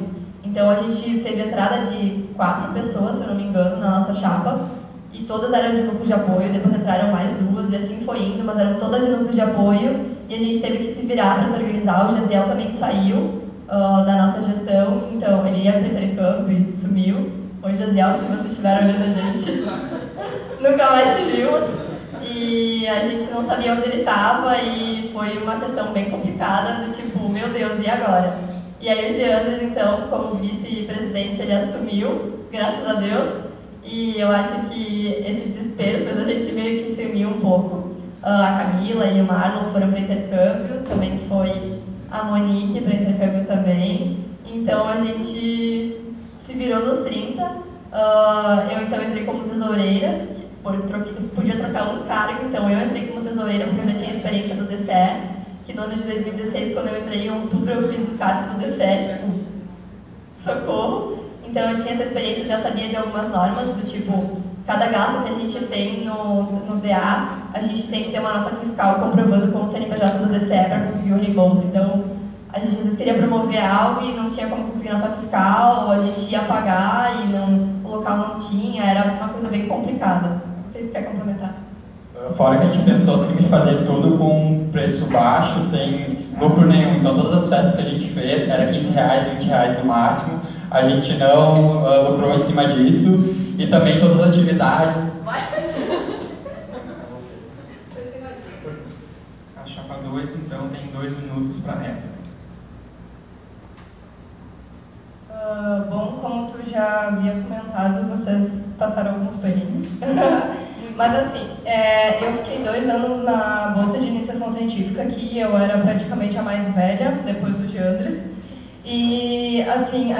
Então a gente teve a entrada de 4 pessoas, se eu não me engano, na nossa chapa, e todas eram de núcleo de apoio, depois entraram mais 2 e assim foi indo, mas eram todas de núcleo de apoio e a gente teve que se virar para se organizar. O Gesiel também saiu da nossa gestão, então ele ia para o intercâmbio e sumiu. Oi, Gesiel, se vocês estiveram olhando a gente, nunca mais te vimos. E a gente não sabia onde ele estava e foi uma questão bem complicada, do tipo, meu Deus, e agora? E aí o Geandres, então, como vice-presidente, ele assumiu, graças a Deus, e eu acho que esse desespero fez a gente meio que se unir um pouco. A Camila e o Marlon foram para intercâmbio, também foi a Monique para intercâmbio também, então a gente se virou nos 30. Eu então entrei como tesoureira, podia trocar um cargo, então eu entrei como tesoureira porque eu já tinha experiência do DCE, que no ano de 2016, quando eu entrei em outubro, eu fiz o caixa do DCE, tipo, socorro. Então eu tinha essa experiência, já sabia de algumas normas, do tipo, cada gasto que a gente tem no DA, a gente tem que ter uma nota fiscal comprovando com o CNPJ do DCE para conseguir o reembolso. Então, a gente às vezes queria promover algo e não tinha como conseguir nota fiscal, ou a gente ia pagar e o local não tinha, era uma coisa bem complicada. Não sei se quer complementar. Fora que a gente pensou sempre em fazer tudo com preço baixo, sem lucro nenhum. Então todas as festas que a gente fez, era R$15, R$20 no máximo. A gente não lucrou em cima disso. E também todas as atividades. A chapa 2, então, tem 2 minutos para réplica. Bom, como tu já havia comentado, vocês passaram alguns perrengues. Mas assim, eu fiquei 2 anos na Bolsa de Iniciação Científica aqui, eu era praticamente a mais velha, depois do Geandres. E assim,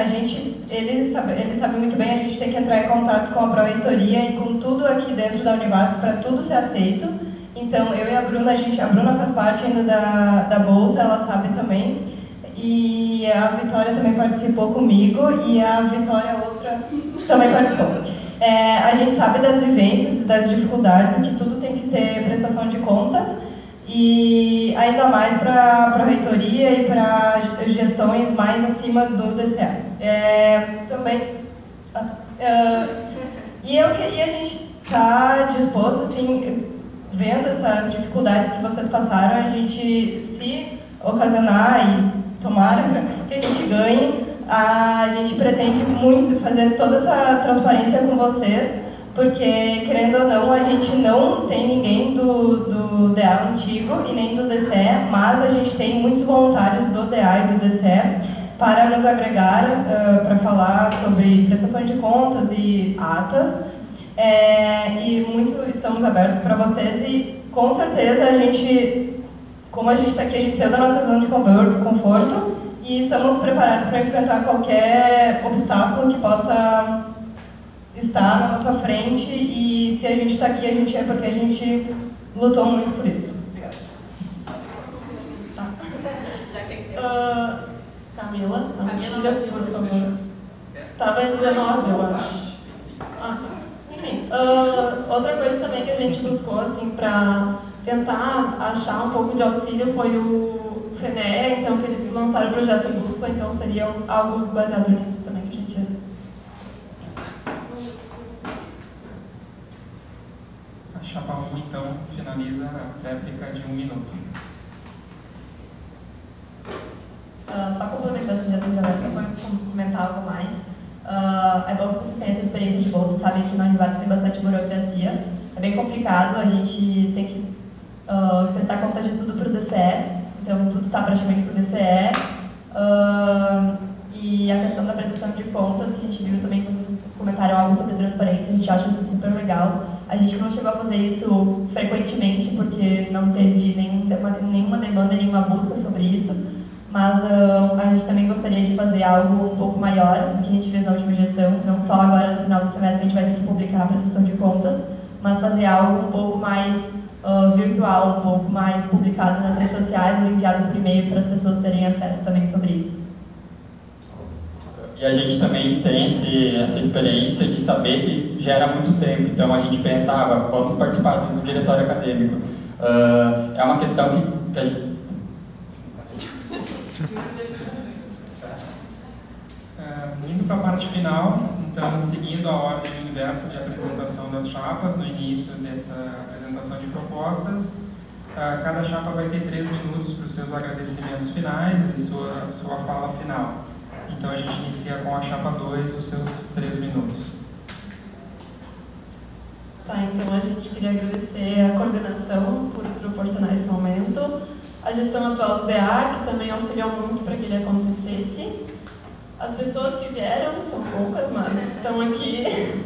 ele sabe muito bem, a gente tem que entrar em contato com a Pró-Reitoria e com tudo aqui dentro da Univates para tudo ser aceito. Então, eu e a Bruna, a Bruna faz parte ainda da Bolsa, ela sabe também. E a Vitória também participou comigo e a Vitória, outra, também participou. A gente sabe das vivências, das dificuldades, que tudo tem que ter prestação de contas e ainda mais para a reitoria e para gestões mais acima do DCE. E a gente está disposto, assim, vendo essas dificuldades que vocês passaram, a gente, se ocasionar e tomara que a gente ganhe, a gente pretende muito fazer toda essa transparência com vocês, porque, querendo ou não, a gente não tem ninguém do DA antigo e nem do DCE, mas a gente tem muitos voluntários do DA e do DCE para nos agregar, para falar sobre prestações de contas e atas, e muito estamos abertos para vocês e, com certeza, como a gente está aqui, a gente saiu da nossa zona de conforto e estamos preparados para enfrentar qualquer obstáculo que possa estar na nossa frente, e se a gente está aqui, a gente é porque a gente lutou muito por isso. Obrigada. Camila, não me tira, por favor. Estava em 19, eu acho. Enfim, outra coisa também que a gente buscou, assim, para tentar achar um pouco de auxílio foi o FENE, então que eles lançaram o projeto Bússola, então seria algo baseado nisso também que a gente... A chapa 1, então, finaliza a réplica de 1 minuto. Só complementando o dia do Isabel, para comentar algo mais. É bom que vocês tenham essa experiência de bolsa, sabem que na Univates tem bastante burocracia. É bem complicado, a gente tem que prestar conta de tudo para o DCE, então tudo está praticamente para o DCE. E a questão da prestação de contas, que a gente viu também que vocês comentaram algo sobre transparência, a gente acha isso super legal. A gente não chegou a fazer isso frequentemente, porque não teve nenhuma demanda, nenhuma busca sobre isso. Mas a gente também gostaria de fazer algo um pouco maior, que a gente fez na última gestão, não só agora no final do semestre a gente vai ter que publicar a prestação de contas, mas fazer algo um pouco mais virtual, um pouco mais publicado nas redes sociais ou enviado por e-mail para as pessoas terem acesso também sobre isso. E a gente também tem essa experiência de saber que gera muito tempo, então a gente pensa, vamos participar do diretório acadêmico. É uma questão que a gente... Indo para a parte final, então, seguindo a ordem inversa de apresentação das chapas, no início dessa apresentação de propostas, cada chapa vai ter 3 minutos para os seus agradecimentos finais e sua fala final. Então, a gente inicia com a chapa 2, os seus 3 minutos. Tá, então a gente queria agradecer a coordenação por proporcionar esse momento, a gestão atual do DA, que também auxiliou muito para que ele acontecesse, as pessoas que vieram, são poucas, mas estão aqui,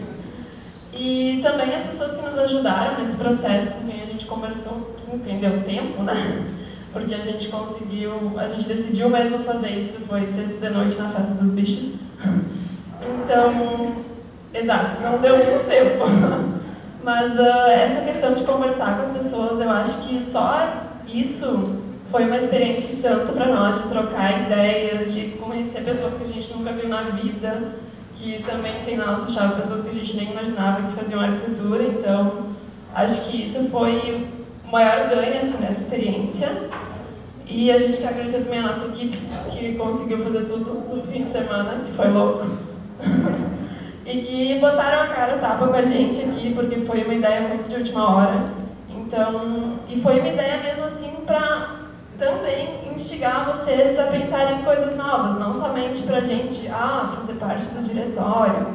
e também as pessoas que nos ajudaram nesse processo, com quem a gente conversou, com quem deu tempo, né? Porque a gente decidiu mesmo fazer isso, foi sexta de noite na Festa dos Bichos. Então, exato, não deu muito tempo. Mas essa questão de conversar com as pessoas, eu acho que só isso foi uma experiência tanto para nós, de trocar ideias, de conhecer pessoas que a gente nunca viu na vida, que também tem na nossa chave pessoas que a gente nem imaginava que faziam arquitetura. Então, acho que isso foi o maior ganho assim, nessa experiência. E a gente quer agradecer também a nossa equipe, que conseguiu fazer tudo no fim de semana, que foi louco. E que botaram a cara a tapa com a gente aqui, porque foi uma ideia muito de última hora. Então, e foi uma ideia mesmo assim para também instigar vocês a pensarem em coisas novas, não somente para a gente fazer parte do diretório.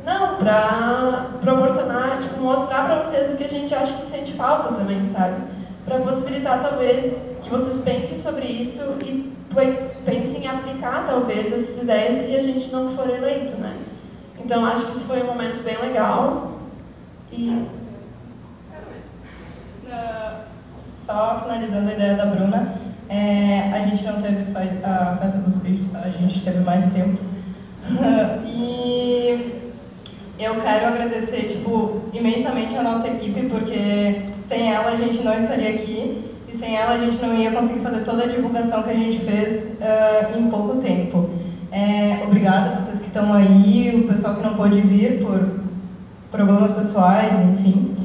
Não, para proporcionar, mostrar para vocês o que a gente acha que sente falta também, sabe? Para possibilitar, talvez, que vocês pensem sobre isso e pensem em aplicar, talvez, essas ideias se a gente não for eleito, né? Então, acho que isso foi um momento bem legal. E... Só finalizando a ideia da Bruna, a gente não teve só a Festa dos Bichos, tá? A gente teve mais tempo. E eu quero agradecer, imensamente a nossa equipe, porque sem ela a gente não estaria aqui e sem ela a gente não ia conseguir fazer toda a divulgação que a gente fez em pouco tempo. Obrigada a vocês que estão aí, o pessoal que não pôde vir por problemas pessoais, enfim.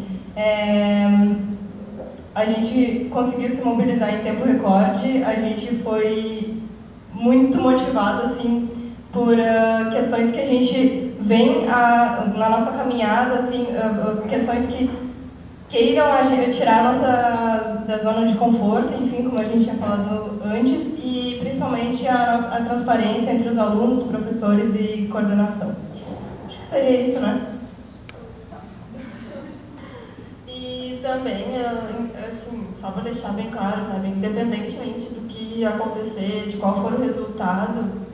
A gente conseguiu se mobilizar em tempo recorde, a gente foi muito motivado assim, por questões que a gente vem na nossa caminhada, assim, questões que queiram tirar a nossa da zona de conforto, enfim, como a gente tinha falado antes, e principalmente a transparência entre os alunos, professores e coordenação. Acho que seria isso, né? E também, assim, só para deixar bem claro, sabe, independentemente do que acontecer, de qual for o resultado,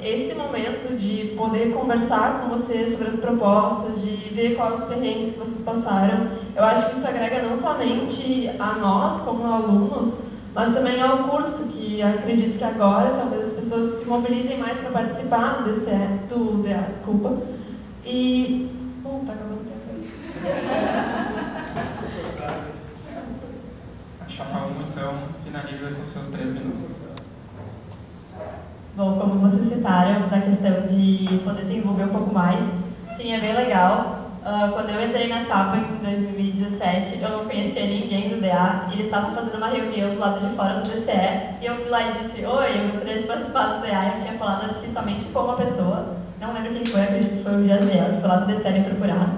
esse momento de poder conversar com vocês sobre as propostas, de ver quais os perrengues que vocês passaram, eu acho que isso agrega não somente a nós como alunos, mas também ao curso, que acredito que agora talvez as pessoas se mobilizem mais para participar do DA, desculpa. E... Bom, tá acabando o tempo aí. A chapa 1, então, finaliza com seus 3 minutos. Bom, como vocês citaram, da questão de poder se envolver um pouco mais, sim, é bem legal. Quando eu entrei na chapa em 2017, eu não conhecia ninguém do DA, e eles estavam fazendo uma reunião do lado de fora do DCE, e eu fui lá e disse: oi, eu gostaria de participar do DA, e eu tinha falado, acho que somente com uma pessoa, não lembro quem foi, acredito que foi o Jaziel, que foi lá do DCE me procurar.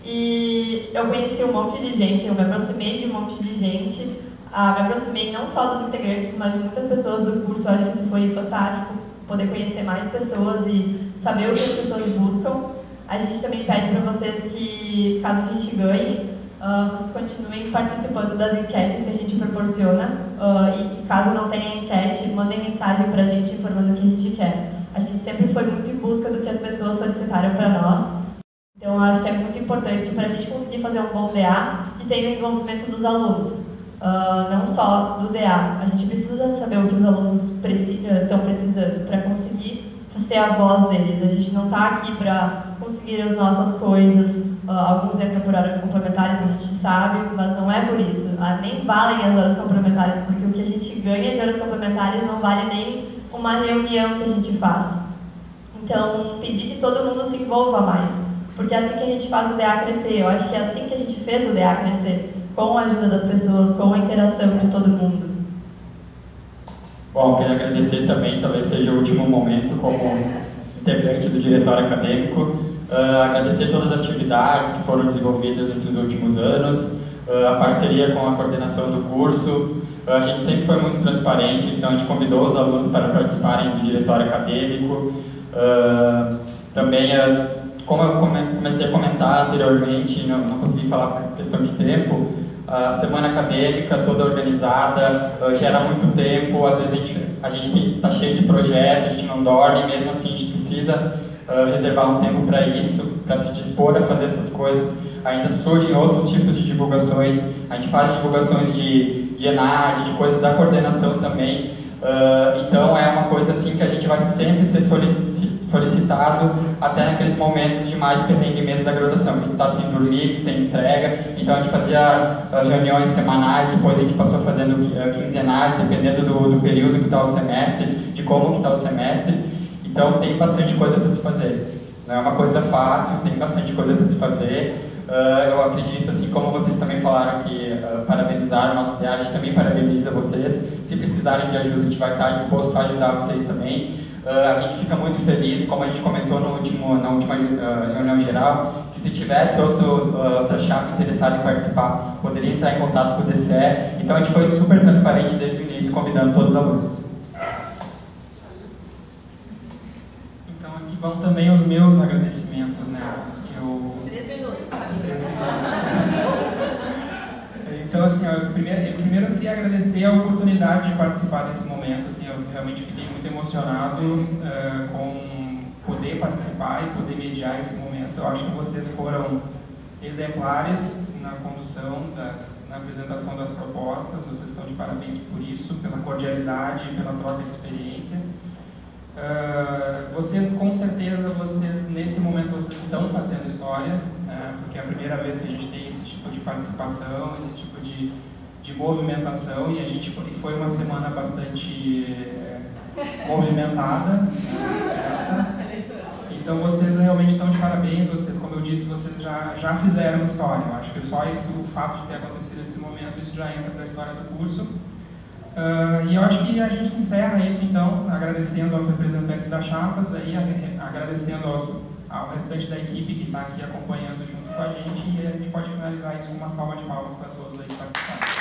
E eu conheci um monte de gente, eu me aproximei de um monte de gente, me aproximei não só dos integrantes, mas de muitas pessoas do curso. Eu acho que isso foi fantástico, poder conhecer mais pessoas e saber o que as pessoas buscam. A gente também pede para vocês que, caso a gente ganhe, vocês continuem participando das enquetes que a gente proporciona, e que, caso não tenha enquete, mandem mensagem para a gente informando o que a gente quer. A gente sempre foi muito em busca do que as pessoas solicitaram para nós, então eu acho que é muito importante para a gente conseguir fazer um bom DA e ter o envolvimento dos alunos, não só do DA. A gente precisa saber o que os alunos estão precisando para conseguir ser a voz deles. A gente não está aqui para conseguir as nossas coisas. Alguns entram por horas complementares, a gente sabe, mas não é por isso. Nem valem as horas complementares, porque o que a gente ganha de horas complementares não vale nem uma reunião que a gente faz. Então, pedir que todo mundo se envolva mais, porque é assim que a gente faz o DA crescer. Eu acho que é assim que a gente fez o DA crescer, com a ajuda das pessoas, com a interação de todo mundo. Bom, queria agradecer também, talvez seja o último momento como integrante do diretório acadêmico, agradecer todas as atividades que foram desenvolvidas nesses últimos anos, a parceria com a coordenação do curso. A gente sempre foi muito transparente, então a gente convidou os alunos para participarem do diretório acadêmico. Também, como eu comecei a comentar anteriormente, não consegui falar por questão de tempo, a semana acadêmica toda organizada, gera muito tempo, às vezes a gente está cheio de projetos, a gente não dorme, mesmo assim a gente precisa reservar um tempo para isso, para se dispor a fazer essas coisas. Ainda surgem outros tipos de divulgações, a gente faz divulgações de ENAD, de coisas da coordenação também, então é uma coisa assim que a gente vai sempre ser solicitado até naqueles momentos de mais perrengue mesmo da graduação, que está sem dormir, que tem entrega. Então a gente fazia reuniões semanais, depois a gente passou fazendo quinzenais, dependendo do período que está o semestre, de como que está o semestre. Então tem bastante coisa para se fazer. Não é uma coisa fácil, tem bastante coisa para se fazer. Eu acredito, assim como vocês também falaram que parabenizaram o nosso DA, a gente também parabeniza vocês. Se precisarem de ajuda, a gente vai estar disposto a ajudar vocês também. A gente fica muito feliz, como a gente comentou na última reunião geral, que se tivesse outra chapa interessada em participar, poderia entrar em contato com o DCE. Então a gente foi super transparente desde o início, convidando todos os alunos. Então aqui vão também os meus agradecimentos, né? 3 minutos, Então, assim, primeiro eu queria agradecer a oportunidade de participar desse momento. Assim, eu realmente fiquei muito emocionado com poder participar e poder mediar esse momento. Eu acho que vocês foram exemplares na condução, na apresentação das propostas. Vocês estão de parabéns por isso, pela cordialidade e pela troca de experiência. Vocês, com certeza, nesse momento, vocês estão fazendo história, né, porque é a primeira vez que a gente tem esse tipo de participação, esse tipo de movimentação, e foi uma semana bastante movimentada, né, Então vocês realmente estão de parabéns. Vocês, como eu disse, vocês já fizeram história. Eu acho que só o fato de ter acontecido esse momento, isso já entra para a história do curso. E eu acho que a gente encerra isso, então, agradecendo aos representantes das chapas, agradecendo ao restante da equipe que está aqui acompanhando junto com a gente, e a gente pode finalizar isso com uma salva de palmas para todos aí que participaram.